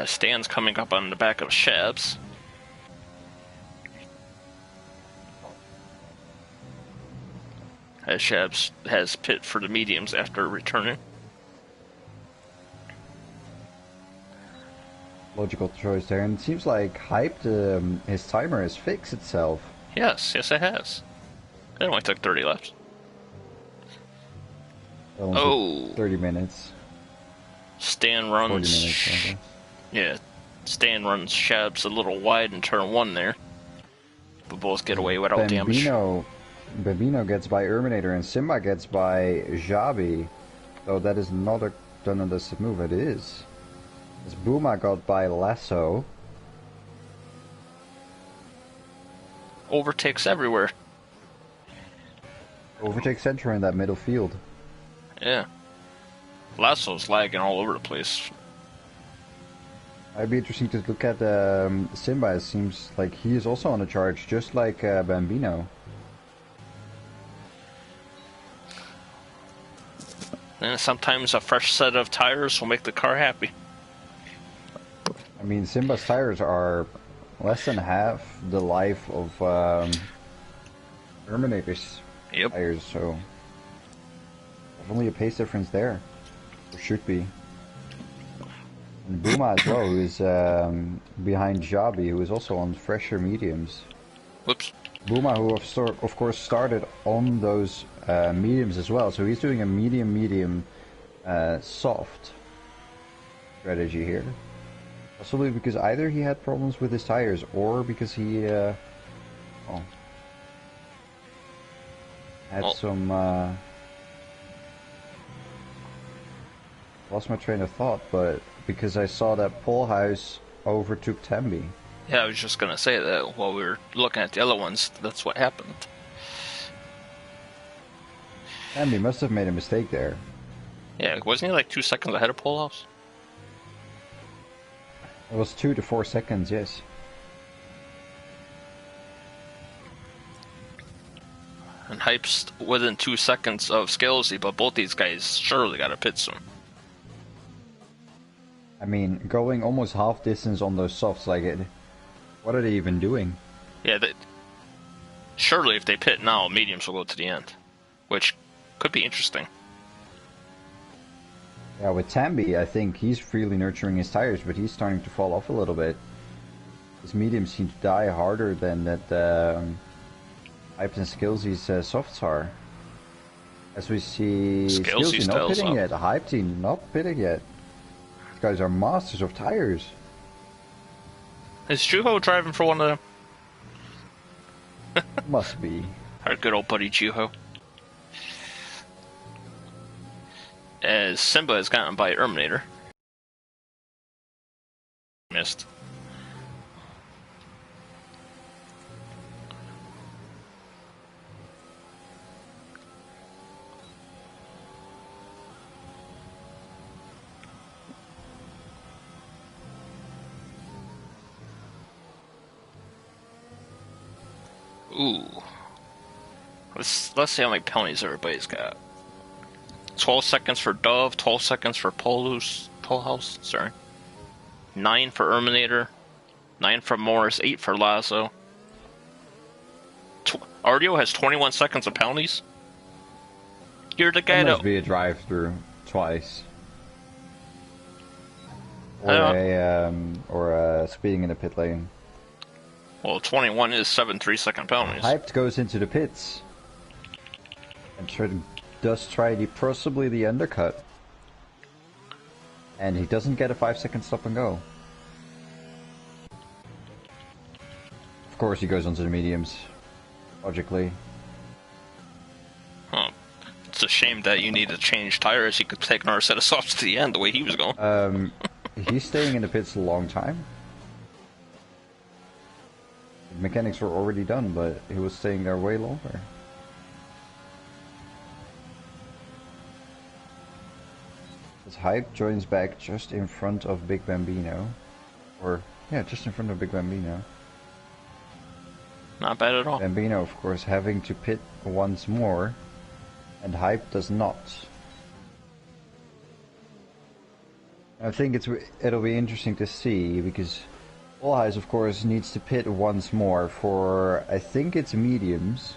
Stan's coming up on the back of Shabs. As Shabs has pit for the mediums after returning. Logical choice there, and it seems like Hype, his timer has fixed itself. Yes, it has. It only took 30 laps. It only took 30 minutes. Stan runs. 40 minutes, I guess. Yeah, Stan runs Shabs a little wide in turn 1 there. But both get away without damage. Bambino gets by Erminator and Simba gets by Jabi. Though that is not a Donaldus move, it is. As Booma got by Lasso. Overtakes everywhere. Overtakes Central in that middle field. Yeah. Lasso's lagging all over the place. It'd be interesting to look at Simba. It seems like he is also on a charge, just like Bambino. And sometimes a fresh set of tires will make the car happy. I mean, Simba's tires are less than half the life of Terminator's tires, so definitely a pace difference there. Or should be. And Booma as well, who is behind Jabi, who is also on fresher mediums. Whoops. Booma, who of course started on those mediums as well, so he's doing a medium soft strategy here. Possibly because either he had problems with his tires, or because he had some lost my train of thought, but because I saw that Polhouse overtook Temby. Yeah, I was just gonna say that while we were looking at the other ones, that's what happened. Temby must have made a mistake there. Yeah, wasn't he like 2 seconds ahead of Polhouse? It was 2 to 4 seconds, yes. And Hype's within 2 seconds of Scalesy, but both these guys surely got a pit soon. I mean, going almost half distance on those softs, like it. What are they even doing? Yeah, surely if they pit now, mediums will go to the end, which could be interesting. Yeah, with Tambi, I think he's really nurturing his tires, but he's starting to fall off a little bit. His mediums seem to die harder than that Hypes and Skillsy's softs are. As we see, Skillsy not pitting yet, Hypesy not pitting yet. These guys are masters of tires. Is Juho driving for one of them? Must be. Our good old buddy Juho. As Simba is gotten by Erminator. Missed. Ooh. Let's see how many penalties everybody's got. 12 seconds for Dove, 12 seconds for Tollhouse, sorry. 9 for Erminator, 9 for Morris, 8 for Lazo. Ardio has 21 seconds of penalties? You're the guy that must be a drive-through twice. Or speeding in the pit lane. Well, 21 is 7 3-second penalties. Hyped goes into the pits. And does try possibly the undercut. And he doesn't get a 5-second stop and go. Of course he goes onto the mediums. Logically. Huh. It's a shame that you need to change tires. He could take another set of softs to the end the way he was going. He's staying in the pits a long time. The mechanics were already done, but he was staying there way longer. His Hype joins back just in front of Big Bambino. Or, yeah, just in front of Big Bambino. Not bad at all. Bambino, of course, having to pit once more, and Hype does not. I think it'll be interesting to see, because Allhighs, of course, needs to pit once more for, I think it's mediums.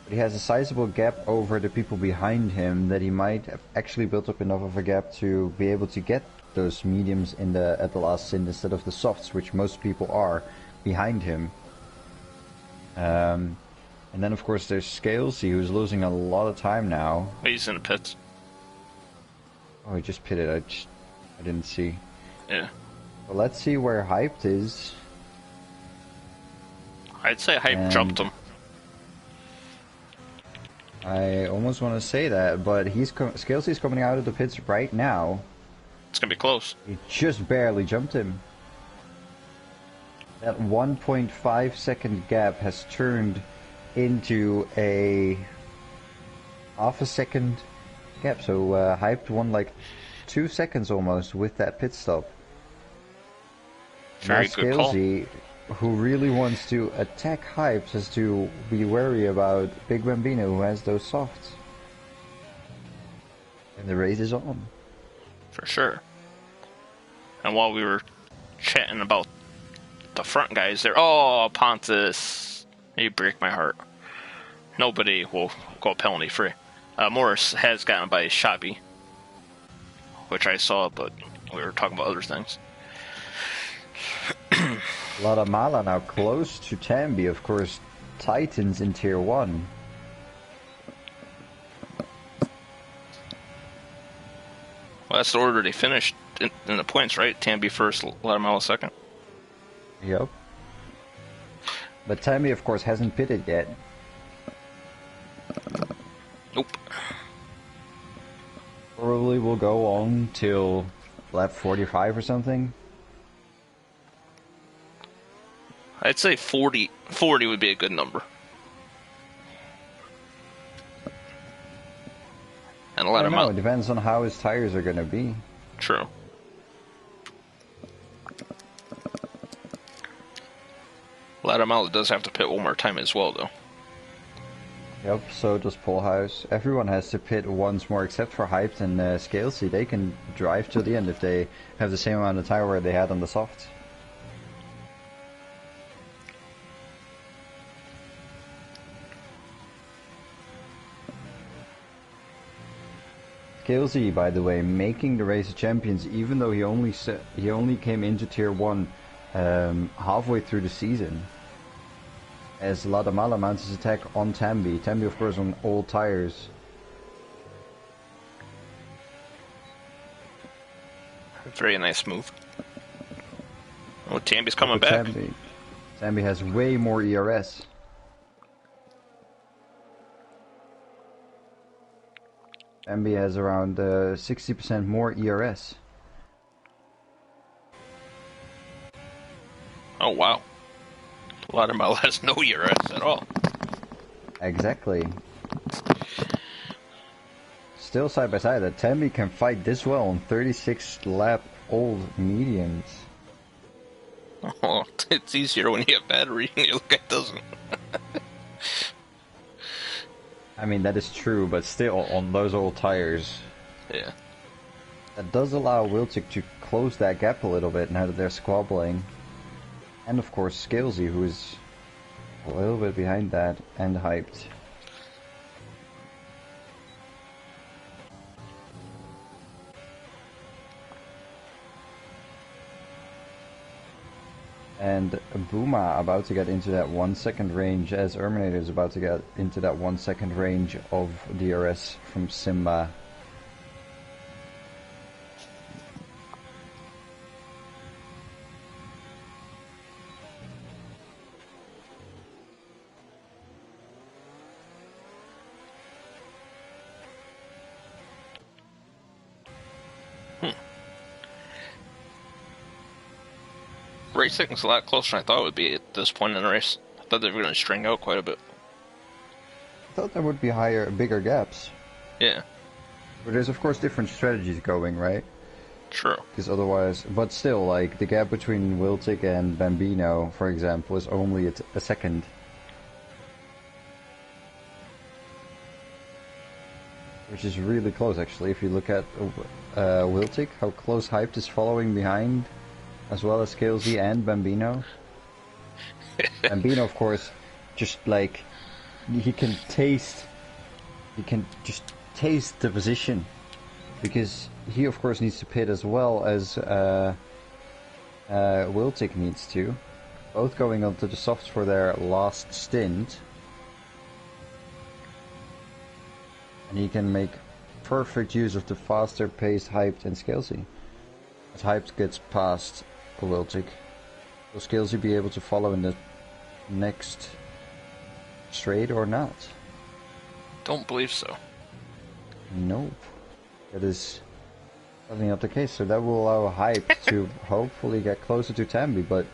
But he has a sizable gap over the people behind him that he might have actually built up enough of a gap to be able to get those mediums at the last stint instead of the softs, which most people are behind him. And then, of course, there's Scalesy, who's losing a lot of time now. He's in the pits. Oh, he just pitted. I didn't see. Yeah. Well, let's see where Hyped is. I'd say Hype jumped him. I almost want to say that, but Scalesy's coming out of the pits right now. It's gonna be close. He just barely jumped him. That 1.5 second gap has turned into a half a second gap, so Hyped won like 2 seconds almost with that pit stop. Very good call. Scalesy, who really wants to attack Hypes, has to be wary about Big Bambino, who has those softs. And the race is on. For sure. And while we were chatting about the front guys there, oh, Pontus, you break my heart. Nobody will go penalty free. Morris has gotten by Shabby, which I saw, but we were talking about other things. Ladamala now close to Tambi, of course. Titans in Tier 1. Well, that's the order they finished in the points, right? Tambi first, Ladamala second. Yep. But Tambi, of course, hasn't pitted yet. Nope. Probably will go on till lap 45 or something. I'd say 40 would be a good number. And let him out. It depends on how his tires are going to be. True. Ladamala does have to pit one more time as well, though. Yep, so does Polehouse. Everyone has to pit once more except for Hyped and Scalesy. They can drive to the end if they have the same amount of tire wear they had on the soft. Scalesy, by the way, making the Race of Champions, even though he only came into Tier 1 halfway through the season. As Ladamala mounts his attack on Tambi. Tambi, of course, on old tires. Very nice move. Oh, Tambi's coming back. Tambi has way more ERS. Tambi has around 60% more ERS. Oh, wow. Ladamala has no ERS at all. Exactly. Still side by side, that Tambi can fight this well on 36 lap old mediums. Oh, it's easier when you have battery and the other guy doesn't. I mean, that is true, but still, on those old tires. Yeah. That does allow Wiltic to close that gap a little bit now that they're squabbling. And of course Scalesy, who is a little bit behind that and Hyped. And Booma about to get into that 1 second range, as Erminator is about to get into that 1 second range of DRS from Simba. Racing's a lot closer than I thought it would be at this point in the race. I thought they were going to string out quite a bit. I thought there would be bigger gaps. Yeah. But there's of course different strategies going, right? True. Because otherwise, but still, like, the gap between Wiltic and Bambino, for example, is only a second. Which is really close, actually, if you look at Wiltic, how close Hyped is following behind, as well as Scalesy and Bambino. Bambino, of course, just like, he can just taste the position, because he of course needs to pit as well as Wiltic needs to, both going onto the softs for their last stint, and he can make perfect use of the faster paced Hyped and Scalesy. As Hyped gets past Wiltic, will Scalesy be able to follow in the next straight or not? Don't believe so. Nope. That is definitely not the case, so that will allow Hype to hopefully get closer to Tambi, but...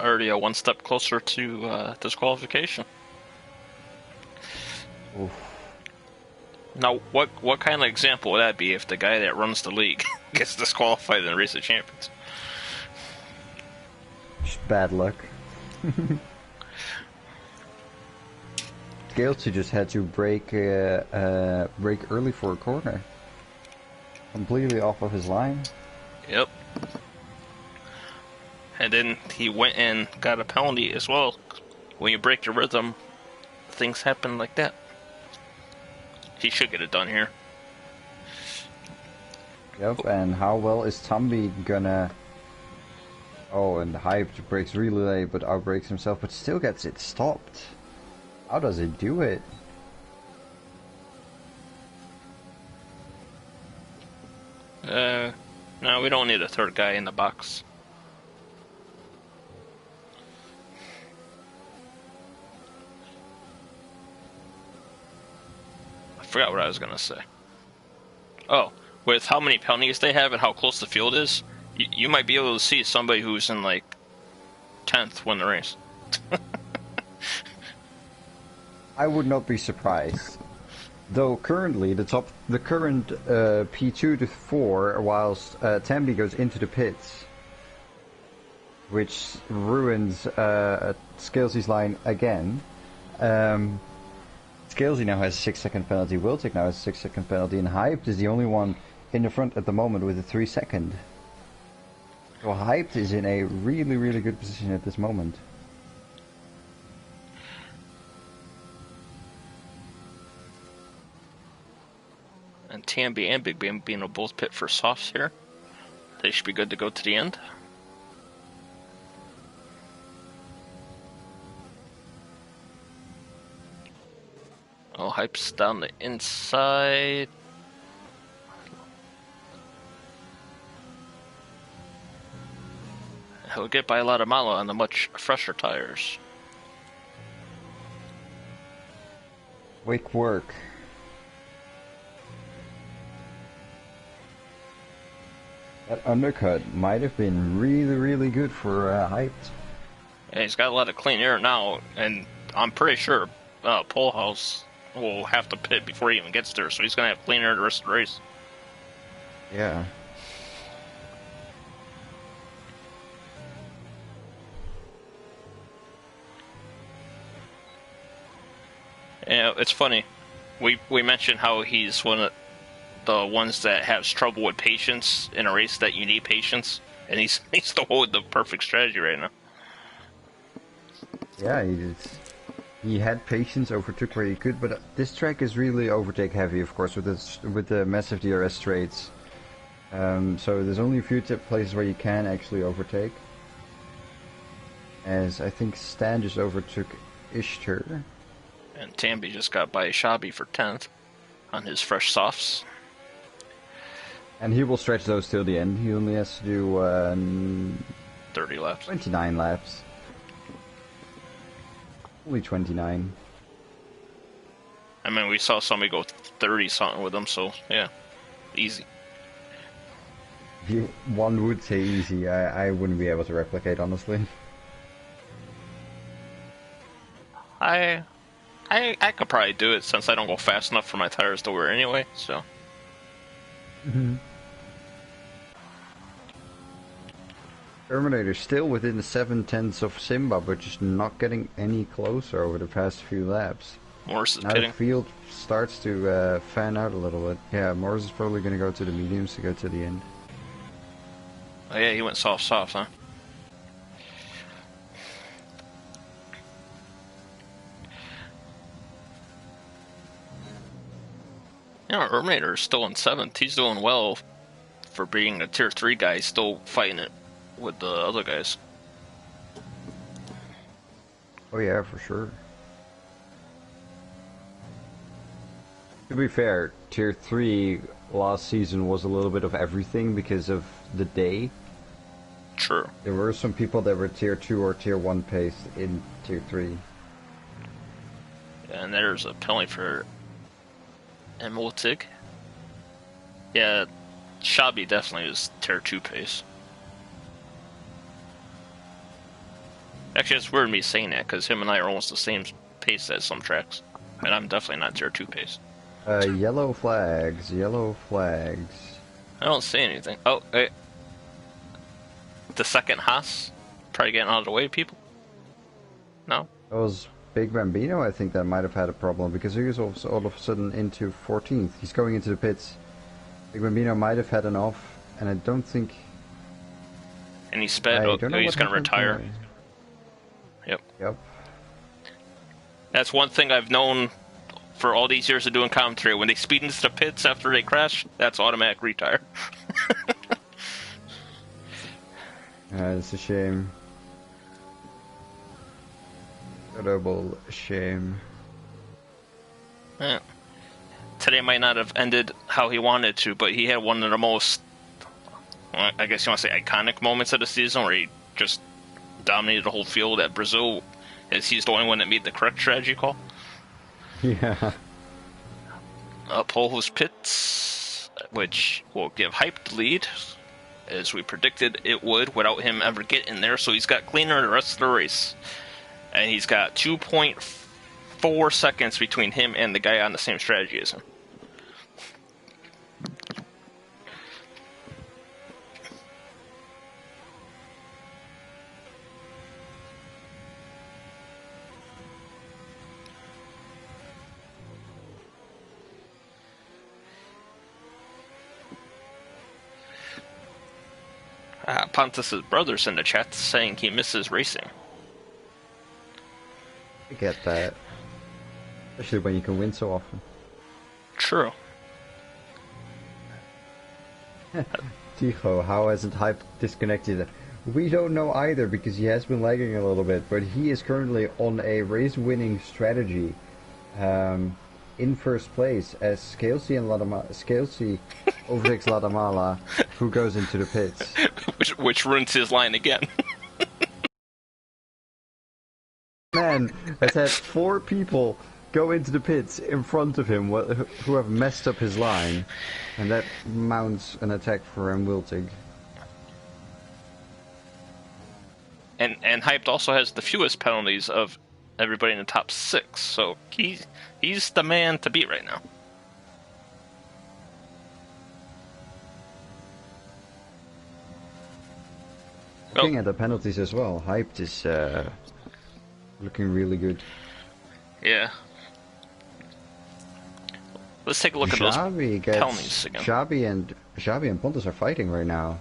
Already a one step closer to disqualification. Oof. Now, what kind of example would that be if the guy that runs the league gets disqualified in the Race of Champions? Just bad luck. Scalesy just had to brake early for a corner. Completely off of his line. Yep. And then he went and got a penalty as well. When you break your rhythm, things happen like that. He should get it done here. Yep, and how well is Tambi gonna... Oh, and Hype breaks really late, but outbreaks himself, but still gets it stopped. How does it do it? No, we don't need a third guy in the box. I forgot what I was gonna say. Oh, with how many penalties they have and how close the field is, you might be able to see somebody who's in like 10th win the race. I would not be surprised. Though currently the current P2 to 4, whilst Tambi goes into the pits, which ruins Scalesy's line again. Scalesy now has a 6-second penalty. Wiltic now has a 6-second penalty, and Hyped is the only one in the front at the moment with a 3-second. So Hyped is in a really, really good position at this moment. And TMB and Big Bambino both pit for softs here. They should be good to go to the end. Oh, Hype's down the inside. He'll get by a lot of Malo on the much fresher tires. Quick work. That undercut might have been really, really good for Hyped. Yeah, he's got a lot of clean air now, and I'm pretty sure Polehouse will have to pit before he even gets there, so he's going to have clean air the rest of the race. Yeah. Yeah, it's funny. We mentioned how he's one of the ones that has trouble with patience in a race that you need patience, and he's the whole the perfect strategy right now. Yeah, he had patience, overtook where he could, but this track is really overtake heavy, of course, with the massive DRS straights. So there's only a few places where you can actually overtake. As I think Stan just overtook Ishtar. And Tambi just got by Shabi for 10th on his fresh softs. And he will stretch those till the end. He only has to do 30 laps. 29 laps. Only 29. I mean, we saw somebody go 30 something with him, so yeah, easy. One would say easy. I wouldn't be able to replicate, honestly. I could probably do it since I don't go fast enough for my tires to wear anyway, so. Terminator still within the 7/10 of Simba, but just not getting any closer over the past few laps. Morris is Now pitting. the field starts to fan out a little bit. Yeah, Morris is probably going to go to the mediums to go to the end. Oh yeah, he went soft, huh? Yeah, Terminator is still in 7th. He's doing well for being a tier 3 guy. He's still fighting it with the other guys. Oh yeah, for sure. To be fair, Tier 3 last season was a little bit of everything because of the day. True. There were some people that were Tier 2 or Tier 1 pace in Tier 3. And there's a penalty for Emiltig. Yeah, Shabi definitely is tier 2 pace. Actually, it's weird me saying that, because him and I are almost the same pace as some tracks. And I'm definitely not tier 2 pace. Yellow flags, yellow flags. I don't see anything. Oh, hey. The second Haas? Probably getting out of the way, people? No? That was Big Bambino, I think, that might have had a problem, because he was all of a sudden into 14th. He's going into the pits. Big Bambino might have had an off, and I don't think... And he sped. Oh, he's going to retire. Yep. Yep. That's one thing I've known for all these years of doing commentary. When they speed into the pits after they crash, that's automatic retire. It's a shame. A double shame. Yeah. Today might not have ended how he wanted to, but he had one of the most, well, I guess you want to say, iconic moments of the season where he just dominated the whole field at Brazil, as he's the only one that made the correct strategy call. Yeah. Polho's pits, which will give Hype the lead, as we predicted it would, without him ever getting there, so he's got cleaner the rest of the race. And he's got 2.4 seconds between him and the guy on the same strategy as him. Pontus's brother's in the chat saying he misses racing. I get that. Especially when you can win so often. True. Ticho, how hasn't Hype disconnected? We don't know either because he has been lagging a little bit, but he is currently on a race-winning strategy in first place as Scalesy overtakes Ladamala, who goes into the pits. which ruins his line again. Man has had 4 people go into the pits in front of him who have messed up his line, and that mounts an attack for Wiltig. And Hyped also has the fewest penalties of everybody in the top 6, so he's the man to beat right now. Looking at the penalties as well, Hyped is looking really good. Yeah. Let's take a look at those penalties again. Xabi and Pontus are fighting right now.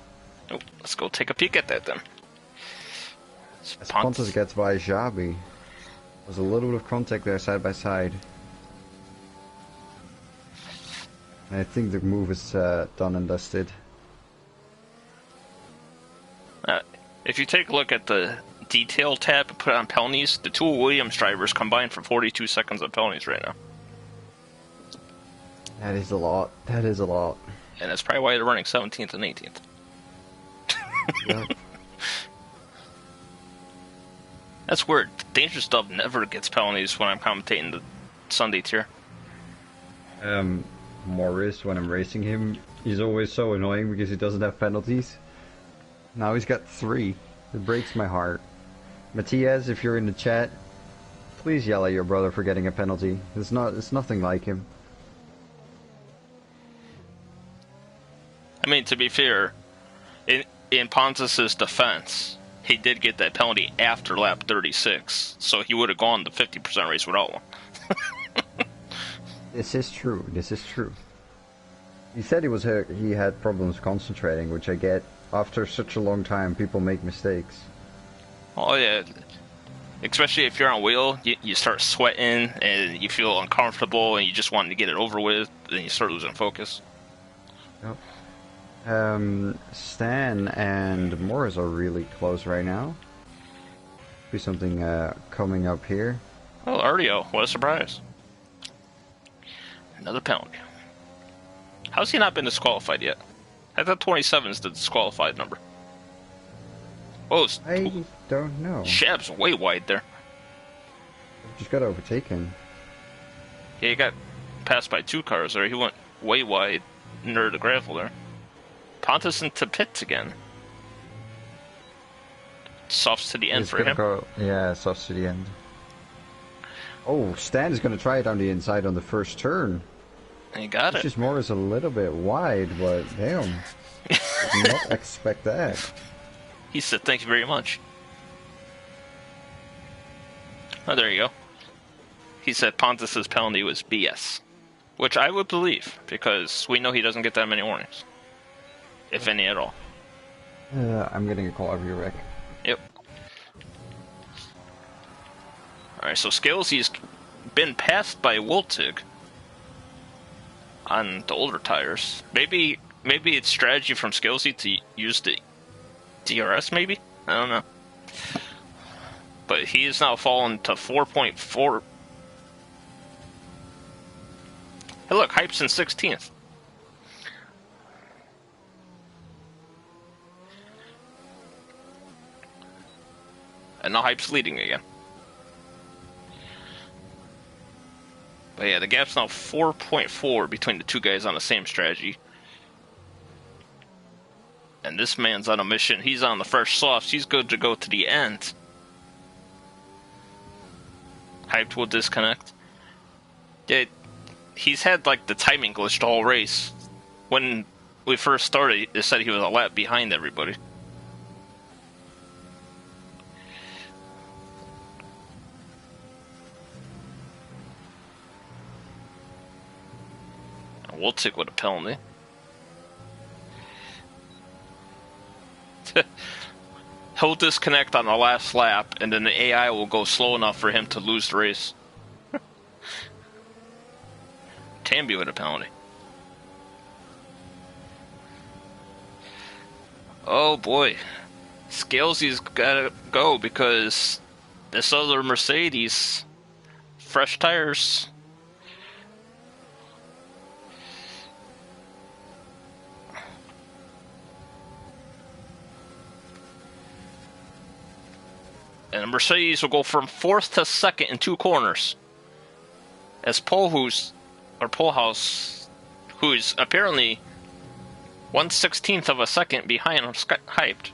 Oh, let's go take a peek at that then. As Pontus gets by Xabi. There's a little bit of contact there side by side. And I think the move is done and dusted. If you take a look at the detail tab and put on penalties, the 2 Williams drivers combined for 42 seconds of penalties right now. That is a lot. That is a lot. And that's probably why they're running 17th and 18th. Yep. That's weird. Dangerous Dub never gets penalties when I'm commentating the Sunday tier. Morris, when I'm racing him, he's always so annoying because he doesn't have penalties. Now he's got 3. It breaks my heart. Matthias, if you're in the chat, please yell at your brother for getting a penalty. It's nothing like him. I mean, to be fair, in Pontus's defense, he did get that penalty after lap 36, so he would have gone the 50% race without one. This is true. This is true. He said he had problems concentrating, which I get. After such a long time, people make mistakes. Oh yeah, especially if you're on wheel, you start sweating and you feel uncomfortable and you just want to get it over with, then you start losing focus. Yep. Stan and Morris are really close right now. Be something coming up here. Oh, Artio, what a surprise. Another penalty. How's he not been disqualified yet? I thought 27 is the disqualified number. Oh, I don't know. Shab's way wide there. Just got overtaken. Yeah, he got passed by 2 cars there. He went way wide near the gravel there. Pontus into pits again. Softs to the end for him. Yeah, softs to the end. Oh, Stan is going to try it on the inside on the first turn. He got it. Just Morris a little bit wide, but damn. Did not expect that. He said, thank you very much. Oh, there you go. He said Pontus's penalty was BS. Which I would believe, because we know he doesn't get that many warnings. If any at all. I'm getting a call every wreck. Yep. Alright, so Scalesy's been passed by Wiltig on the older tires. Maybe it's strategy from Scalesy to use the DRS, maybe? I don't know. But he is now fallen to 4.4. Hey look, Hype's in 16th. And now Hype's leading again. But yeah, the gap's now 4.4 between the 2 guys on the same strategy. And this man's on a mission. He's on the first softs. He's good to go to the end. Hyped will disconnect. Yeah, he's had like the timing glitch the whole race. When we first started, it said he was a lap behind everybody. We'll take with a penalty. He'll disconnect on the last lap, and then the AI will go slow enough for him to lose the race. Tamby with a penalty. Oh boy. Scalesy's gotta go because this other Mercedes, fresh tires. And the Mercedes will go from 4th to 2nd in 2 corners. As Polhouse, who's apparently 1/16th of a second behind him, hyped.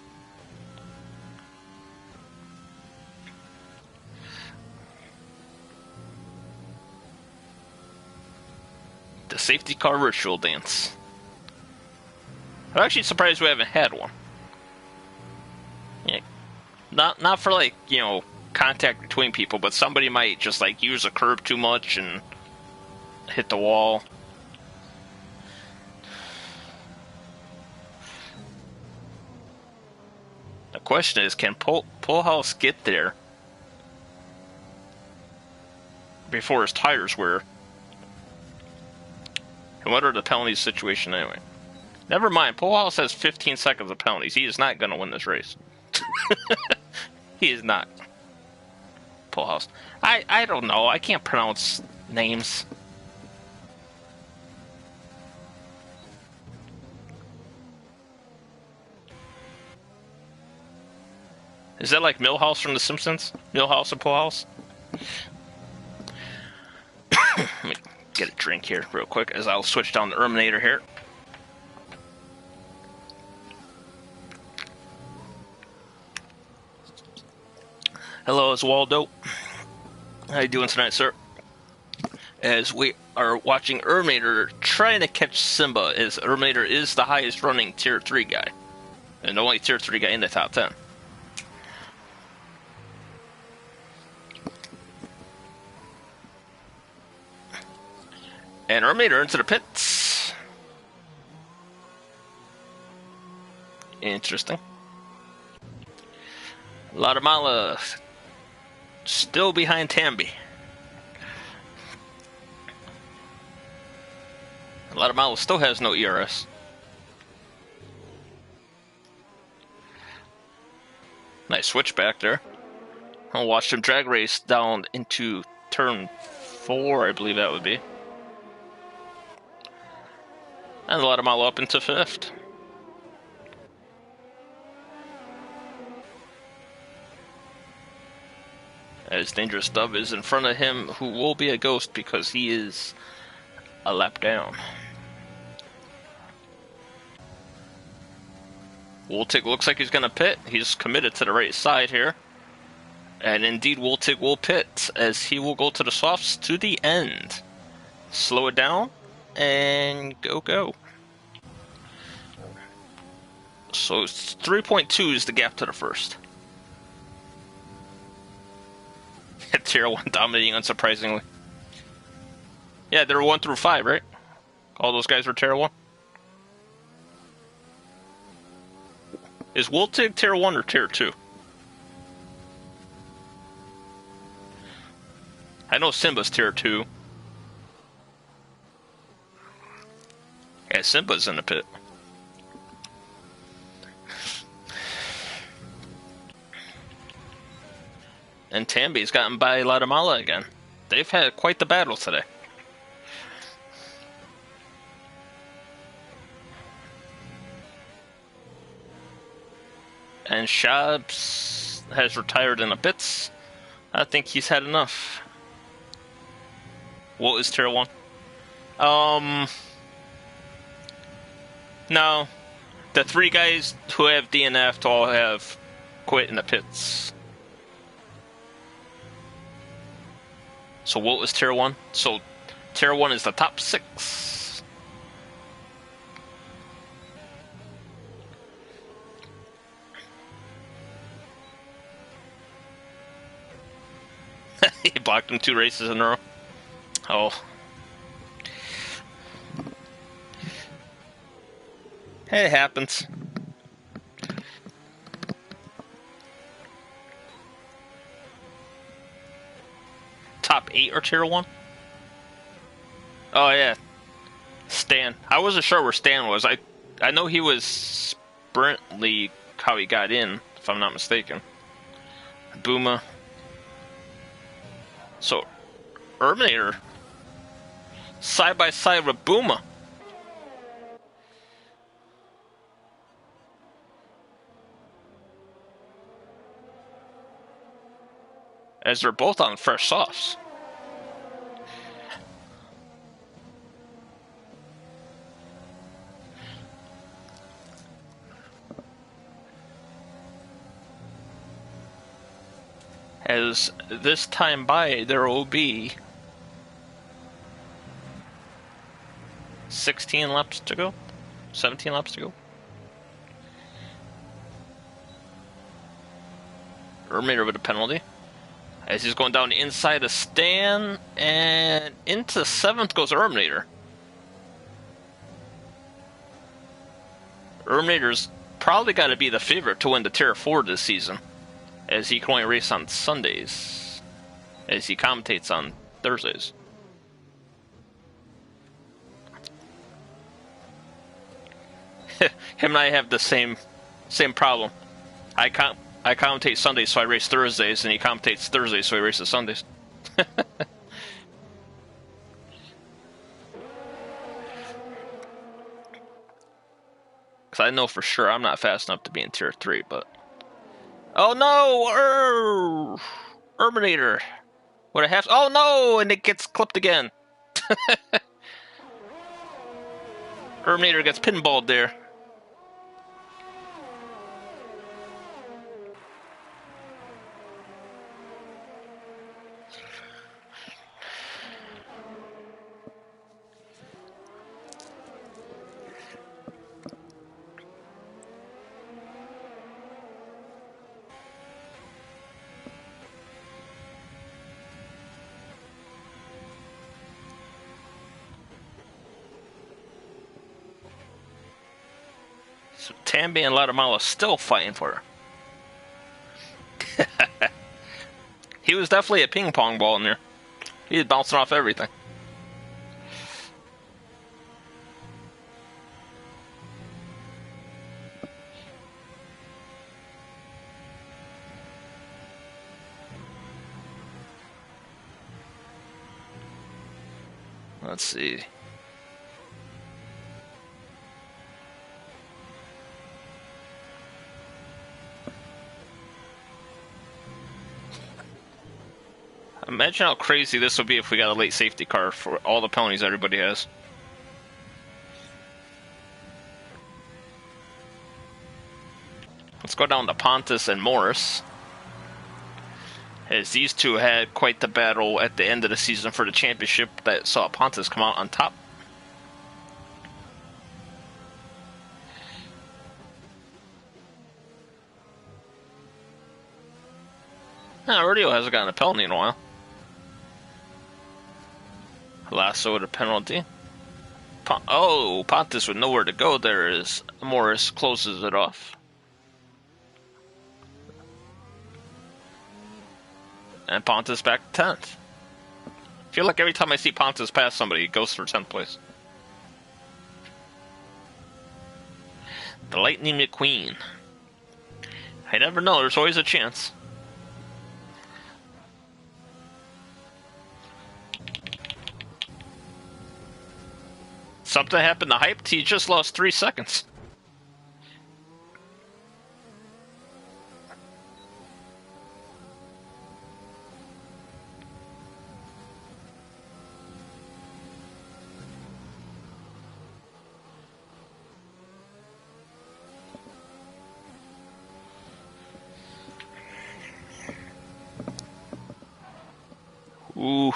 The safety car ritual dance. I'm actually surprised we haven't had one. Yeah. Not for like, you know, contact between people, but somebody might just like use a curb too much and hit the wall. The question is, can Polhouse get there before his tires wear? And what are the penalties situation anyway? Never mind, Polhouse has 15 seconds of penalties. He is not going to win this race. He is not. Polhouse. I don't know. I can't pronounce names. Is that like Milhouse from The Simpsons? Milhouse and Polhouse? Let me get a drink here real quick as I'll switch down the Erminator here. Hello, it's Waldo. How you doing tonight, sir? As we are watching Erminator trying to catch Simba, as Erminator is the highest running Tier 3 guy. And the only Tier 3 guy in the top 10. And Erminator into the pits. Interesting. Latamala still behind Tamby. Latamala still has no ERS. Nice switchback there. I'll watch him drag race down into turn 4, I believe that would be. And Latamala up into 5th. As Dangerous Dove is in front of him, who will be a ghost because he is a lap down. Woltig looks like he's going to pit. He's committed to the right side here. And indeed, Woltig will pit as he will go to the softs to the end. Slow it down and go. So 3.2 is the gap to the first. Tier 1 dominating, unsurprisingly. Yeah, they were 1 through 5, right? All those guys were Tier 1? Is Woltig Tier 1 or Tier 2? I know Simba's Tier 2. Yeah, Simba's in the pit. And Tamby's gotten by Latamala again. They've had quite the battle today. And Shabs has retired in the pits. I think he's had enough. What is Tier 1? No. The 3 guys who have DNF'd all have quit in the pits. So what was Tier 1? So Tier 1 is the top 6. He blocked him 2 races in a row. Oh. It happens. 8 or Tier 1? Oh, yeah. Stan. I wasn't sure where Stan was. I know he was Sprint League, how he got in, if I'm not mistaken. Booma. So, Erminator. Side by side with Booma. As they're both on fresh softs. As this time by, there will be 16 laps to go? 17 laps to go? Erminator with a penalty. As he's going down inside the stand, and into 7th goes Erminator. Erminator's probably got to be the favorite to win the Tier 4 this season, as he can only race on Sundays, as he commentates on Thursdays. Him and I have the same problem. I commentate Sundays, so I race Thursdays, and he commentates Thursdays, so he races Sundays. Because I know for sure I'm not fast enough to be in Tier 3, but... Oh no! Erminator! What a half... Oh no! And it gets clipped again. Erminator gets pinballed there. So Tambi and Latamala still fighting for her. He was definitely a ping pong ball in there. He was bouncing off everything. Let's see. Imagine how crazy this would be if we got a late safety car for all the penalties everybody has. Let's go down to Pontus and Morris, as these two had quite the battle at the end of the season for the championship that saw Pontus come out on top. Rodeo hasn't gotten a penalty in a while. Lasso with a penalty. Pontus with nowhere to go there as Morris closes it off. And Pontus back to 10th. I feel like every time I see Pontus pass somebody, he goes for 10th place. The Lightning McQueen. I never know, there's always a chance. Something happened to Hyped, he just lost 3 seconds. Ooh.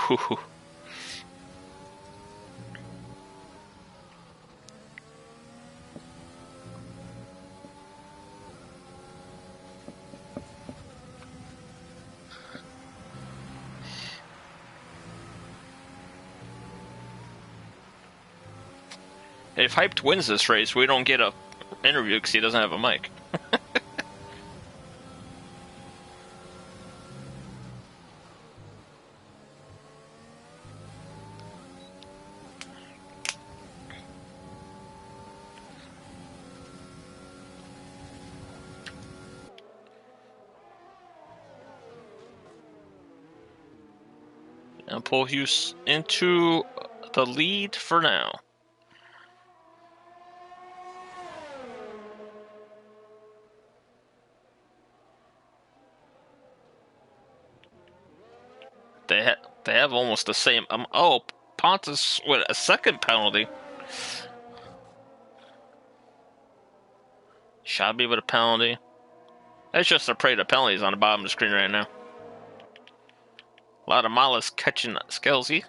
If Hyped wins this race, we don't get a interview because he doesn't have a mic. And pull Hughes into the lead for now. They have almost the same. Pontus with a second penalty. Shabby with a penalty. That's just a parade of penalties on the bottom of the screen right now. A lot of Malas catching Skelsey.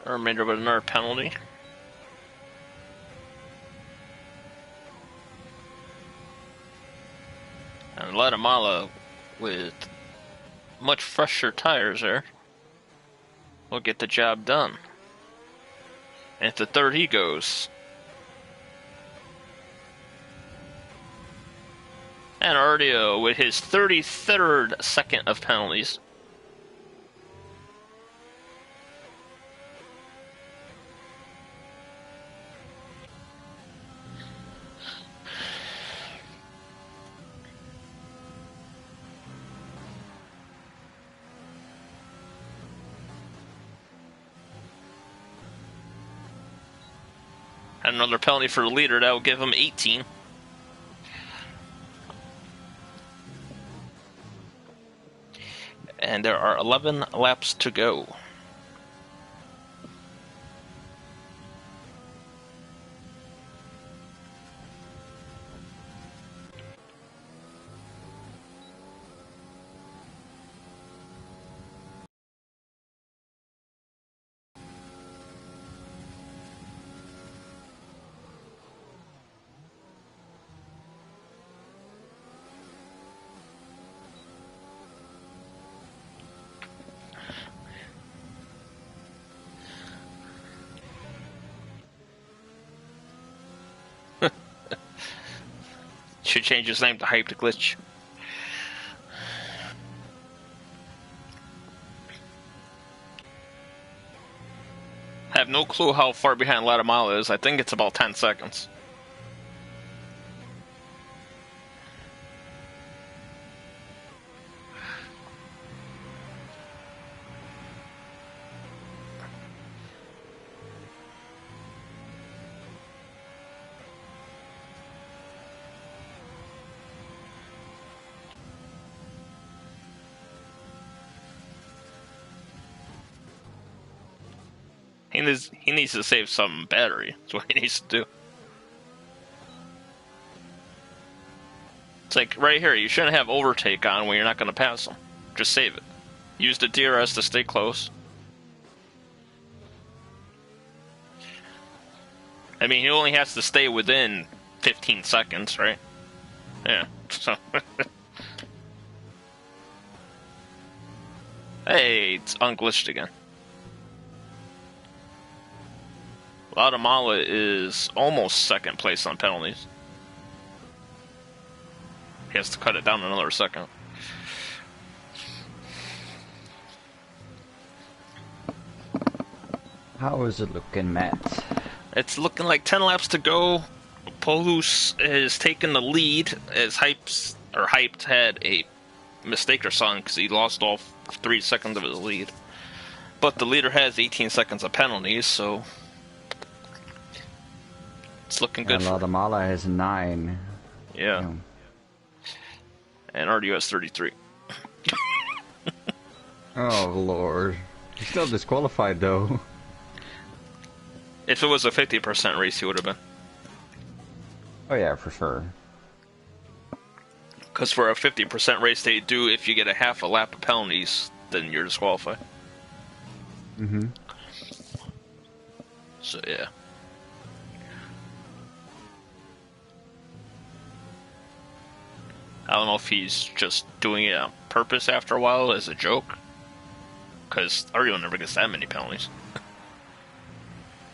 Remainder with another penalty. And Latamala with much fresher tires there will get the job done. And to third he goes. And Ardio with his 33rd second of penalties. And another penalty for the leader, that will give him 18. And there are 11 laps to go. Should change his name to Hype to Glitch. I have no clue how far behind Latamala is. I think it's about 10 seconds. He needs to save some battery. That's what he needs to do. It's like right here, you shouldn't have overtake on when you're not going to pass him. Just save it. Use the DRS to stay close. I mean, he only has to stay within 15 seconds, right? Yeah, so... Hey, it's unglitched again. Latamala is almost second place on penalties. He has to cut it down another second. How is it looking, Matt? It's looking like 10 laps to go. Polus is taking the lead as Hyped had a mistake or something because he lost all 3 seconds of his lead. But the leader has 18 seconds of penalties, so it's looking good. And Latamala has 9. Yeah. And RDU has 33. Oh, Lord. He's still disqualified, though. If it was a 50% race, he would have been. Oh, yeah, for sure. Because for a 50% race, they do, if you get a half a lap of penalties, then you're disqualified. Mm-hmm. So, yeah. I don't know if he's just doing it on purpose after a while as a joke. because Aero never gets that many penalties.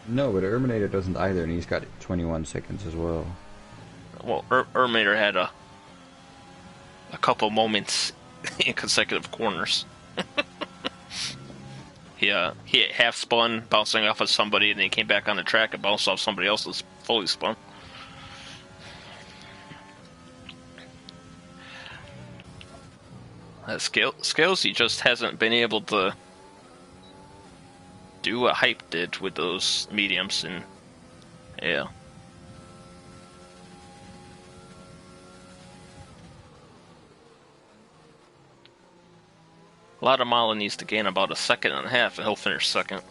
No, but Erminator doesn't either, and he's got 21 seconds as well. Well, Ermator had a couple moments in consecutive corners. He hit half spun, bouncing off of somebody, and then he came back on the track and bounced off somebody else's fully spun. Scales, he just hasn't been able to do what Hype did with those mediums, and yeah. Guatemala needs to gain about 1.5 seconds, and he'll finish second.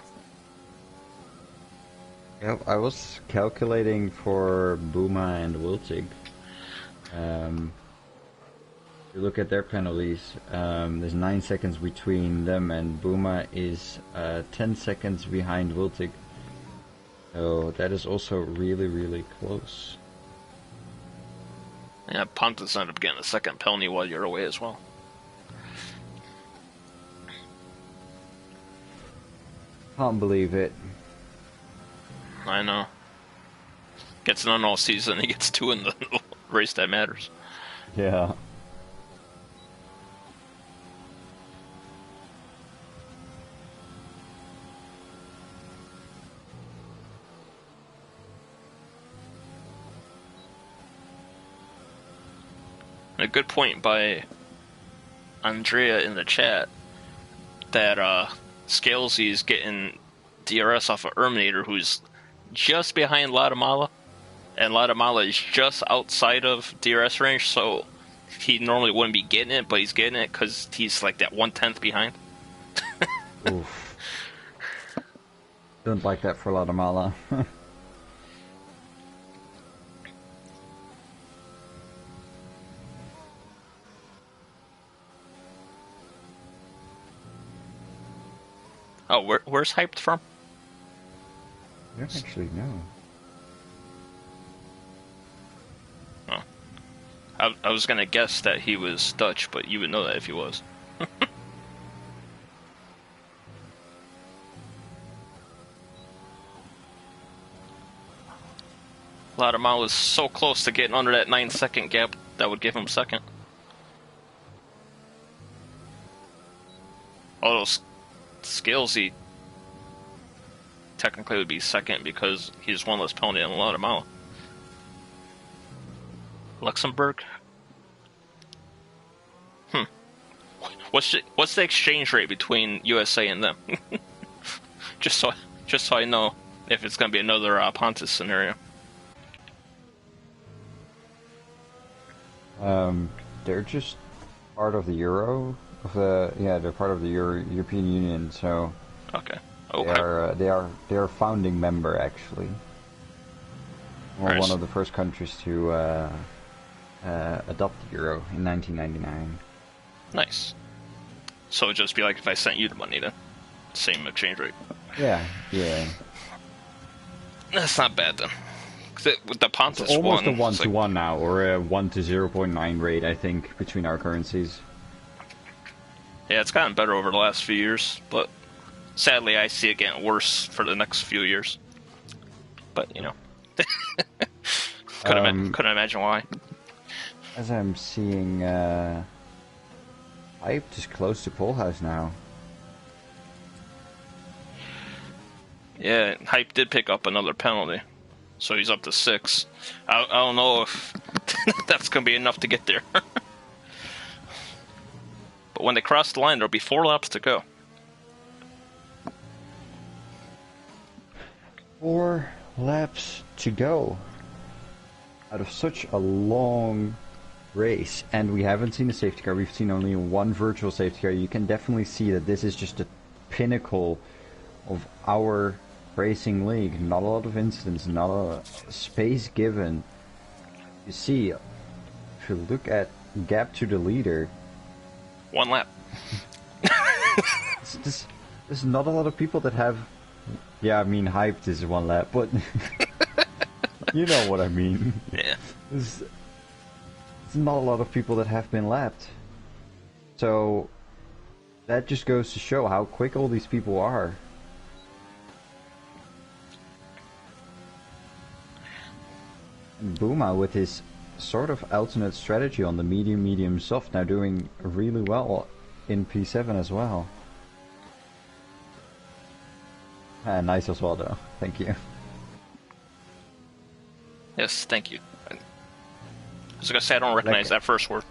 Yep, I was calculating for Booma and Wiltig. If you look at their penalties, there's 9 seconds between them, and Booma is 10 seconds behind Wiltig. So that is also really, really close. Yeah, Pontus ended up getting a second penalty while you're away as well. Can't believe it. I know. Gets none all season, he gets 2 in the race that matters. Yeah. A good point by Andrea in the chat that Scalesy's getting DRS off of Erminator, who's just behind Guatemala, and Guatemala is just outside of DRS range, so he normally wouldn't be getting it, but he's getting it because he's like that 1/10 behind. Oof. Don't like that for Guatemala. Oh, where's Hyped from? I don't actually know. Oh. I was gonna guess that he was Dutch, but you would know that if he was. Guatemala was so close to getting under that 9-second gap that would give him second. Although Scales, he technically would be second because he's one less penalty than Guatemala. Luxembourg? What's the exchange rate between USA and them? just so I know if it's going to be another Pontus scenario. They're just part of the Euro. They're part of the European Union. So Okay. they are founding member actually. Well, Nice. one of the first countries to adopt the euro in 1999. Nice. So it'd just be like if I sent you the money then. Same exchange rate. Yeah. That's not bad then. 'Cause with the Pontus It's almost one, a 1 it's to like- 1 now, or a 1 to 0.9 rate, I think, between our currencies. Yeah, it's gotten better over the last few years, but sadly I see it getting worse for the next few years. But, you know. couldn't imagine why. As I'm seeing, Hype is close to Pole House now. Yeah, Hype did pick up another penalty, so he's up to 6. I don't know if that's going to be enough to get there. But when they cross the line, there'll be 4 laps to go. 4 laps to go. Out of such a long race, and we haven't seen a safety car. We've seen only one virtual safety car. You can definitely see that this is just the pinnacle of our racing league. Not a lot of incidents, not a lot of space given. You see, if you look at gap to the leader, 1 lap. there's not a lot of people that have. Yeah, I mean, Hyped is 1 lap, but you know what I mean. Yeah. There's not a lot of people that have been lapped. So That just goes to show how quick all these people are. And Buma with his sort of alternate strategy on the medium soft now doing really well in P7 as well. Nice as well though, thank you. Yes, thank you. I was gonna say I don't recognize that first word.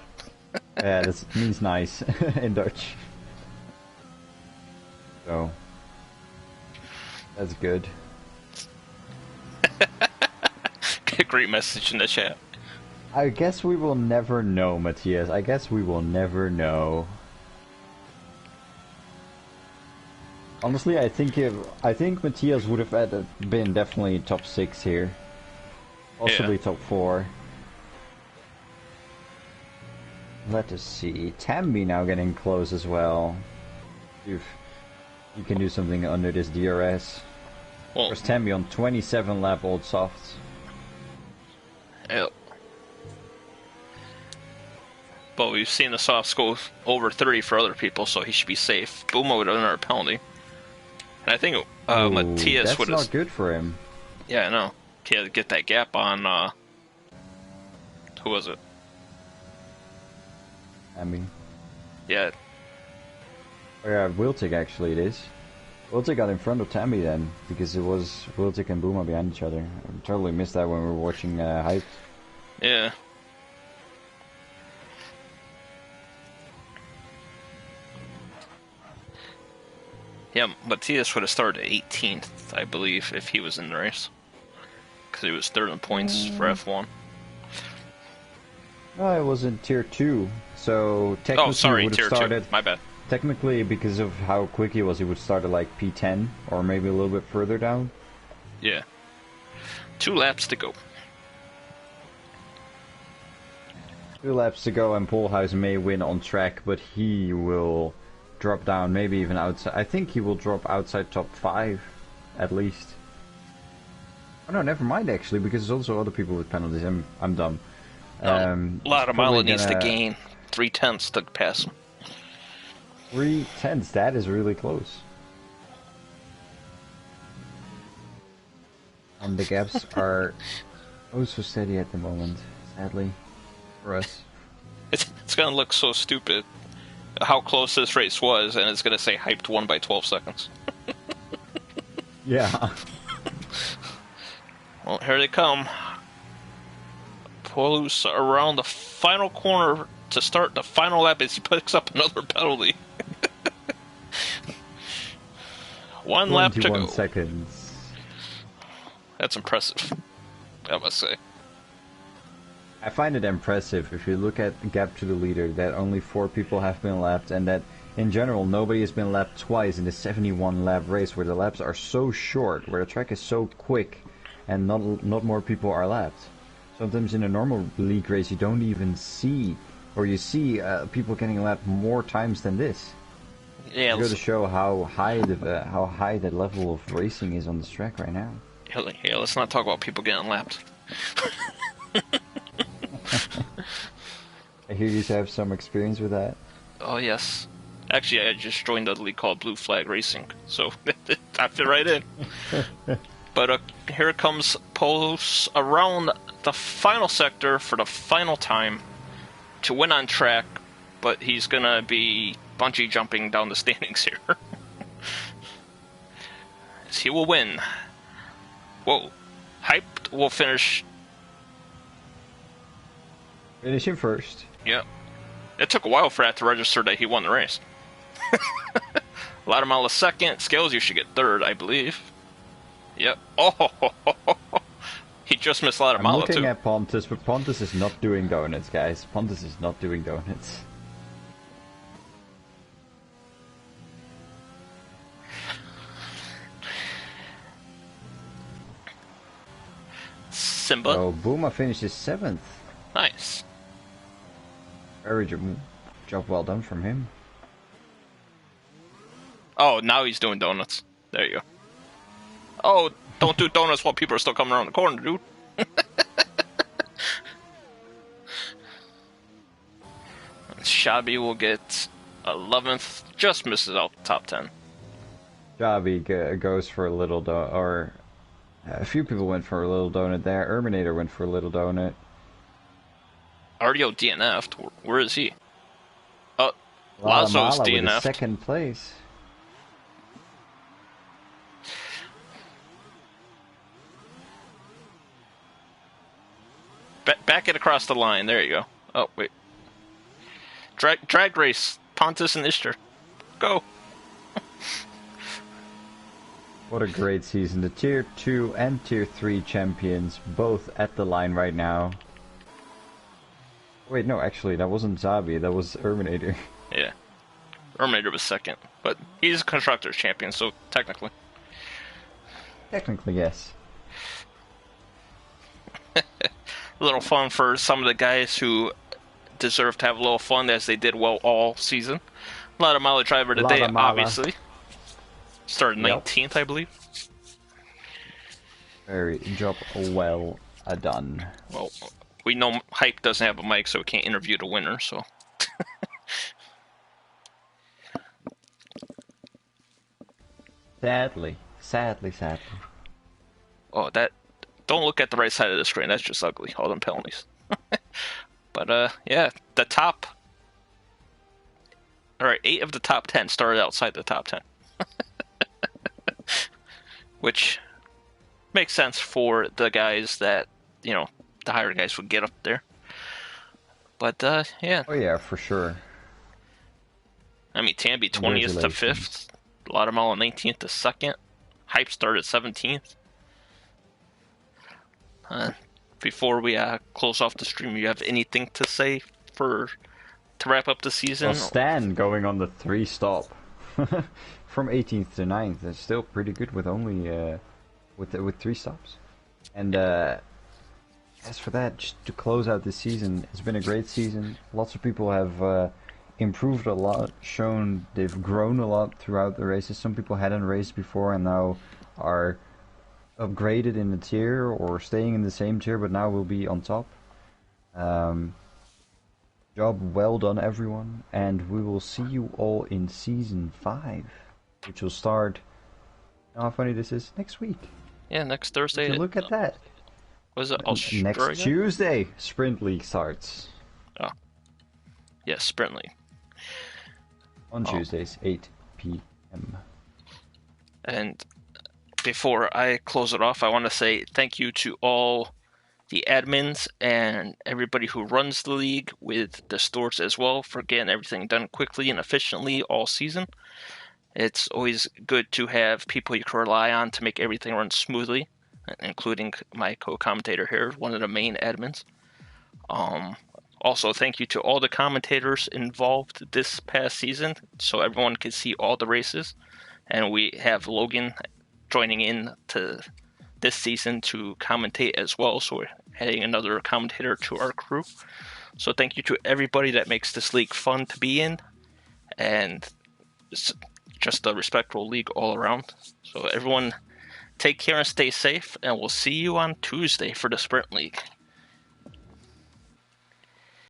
Yeah, that means nice in Dutch. So, that's good. Great message in the chat. I guess we will never know, Matthias. I guess we will never know. Honestly, I think Matthias would have been definitely top 6 here. Possibly top 4. Let us see. Tambi now getting close as well. If you can do something under this DRS. Well, There's Tambi on 27 lap old softs. Yep. But we've seen the softs go over 30 for other people, so he should be safe. Buma would have another penalty. And I think Matthias would have... That's not good for him. Yeah, I know. He had to get that gap on... who was it? Tambi. Yeah. Oh yeah, Wiltic actually it is. Wiltic got in front of Tambi then, because it was Wiltic and Buma behind each other. I totally missed that when we were watching Hype. Yeah. Yeah, Matthias would have started 18th, I believe, if he was in the race. Because he was third in points for F1. No, it was in Tier 2, so technically Oh, sorry, he would have Tier started... 2. My bad. Technically, because of how quick he was, he would start at like P10, or maybe a little bit further down. Yeah. 2 laps to go. 2 laps to go, and Polhuis may win on track, but he will drop down, maybe even outside. I think he will drop outside top 5, at least. Oh no, never mind actually, because there's also other people with penalties. I'm dumb. Latamala needs to gain 0.3 to pass him. 3/10, that is really close. And the gaps are oh so steady at the moment, sadly, for us. It's gonna look so stupid how close this race was, and it's gonna say hyped 1 by 12 seconds. Yeah. Well, here they come. Polus around the final corner to start the final lap as he picks up another penalty. 1 lap to go. 21 seconds. That's impressive, I must say. I find it impressive if you look at the gap to the leader that only 4 people have been lapped, and that in general nobody has been lapped twice in the 71 lap race where the laps are so short, where the track is so quick and not more people are lapped. Sometimes in a normal league race you don't even see, or you see people getting lapped more times than this. Yeah, to go to show how high that level of racing is on this track right now. Yeah, let's not talk about people getting lapped. I hear you have some experience with that. Oh yes, actually I just joined a league called Blue Flag Racing, so I fit right in. But here comes Polos around the final sector for the final time to win on track, but he's gonna be bungee jumping down the standings here. He will win. Whoa. Hyped will finish. Finish him first. Yep. It took a while for that to register that he won the race. Latamala second. Scales, you should get third, I believe. Yep. Oh, he just missed Latamala too. I'm looking at Pontus, but Pontus is not doing donuts, guys. Pontus is not doing donuts. Simba. So Buma finishes 7th. Nice. Very job well done from him. Oh, now he's doing donuts. There you go. Oh, don't do donuts while people are still coming around the corner, dude. Shabi will get 11th just misses out top 10. Javi goes for a little donut, or a few people went for a little donut there. Erminator went for a little donut. Ardio DNF'd. Where is he? Lala Lazo's Mala with a DNF'd. second place. Back it across the line. There you go. Oh, wait. Drag race. Pontus and Ishtar. Go. What a great season. The Tier 2 and Tier 3 champions both at the line right now. Wait, no, actually, that wasn't Zabi. That was Erminator. Yeah. Erminator was second. But he's a Constructors champion, so technically. Technically, yes. A little fun for some of the guys who deserve to have a little fun, as they did well all season. A lot of Mala driver today, obviously. Started 19th, I believe. Very job well done. Well, we know Hype doesn't have a mic, so we can't interview the winner, so... Sadly. Oh, that... Don't look at the right side of the screen. That's just ugly. All them penalties. But, yeah. The top... Alright, 8 of the top 10 started outside the top 10. Which makes sense for the guys that, you know, the higher guys would get up there. But, yeah. Oh yeah, for sure. I mean, Tambi 20th to 5th. Laudermala 19th to 2nd. Hype started 17th. Before we close off the stream, you have anything to say to wrap up the season? Well, Stan going on the 3-stop from 18th to 9th. That's still pretty good with only with 3 stops. And as for that, just to close out this season, it's been a great season. Lots of people have improved a lot, shown they've grown a lot throughout the races. Some people hadn't raced before and now are upgraded in the tier or staying in the same tier, but now will be on top. Job well done, everyone, and we will see you all in Season 5, which will start, you know how funny this is, next week. Yeah, next Thursday. Look at that. Was it Australia? Next Tuesday, Sprint League starts. Oh. Yeah, Sprint League. On Tuesdays, 8 p.m. And before I close it off, I want to say thank you to all the admins and everybody who runs the league with the stores as well for getting everything done quickly and efficiently all season. It's always good to have people you can rely on to make everything run smoothly, including my co-commentator here, one of the main admins. Also, thank you to all the commentators involved this past season, so everyone can see all the races. And we have Logan joining in to this season to commentate as well, so we're adding another commentator to our crew. So thank you to everybody that makes this league fun to be in, and it's just a respectful league all around. So everyone, take care and stay safe, and we'll see you on Tuesday for the Sprint League.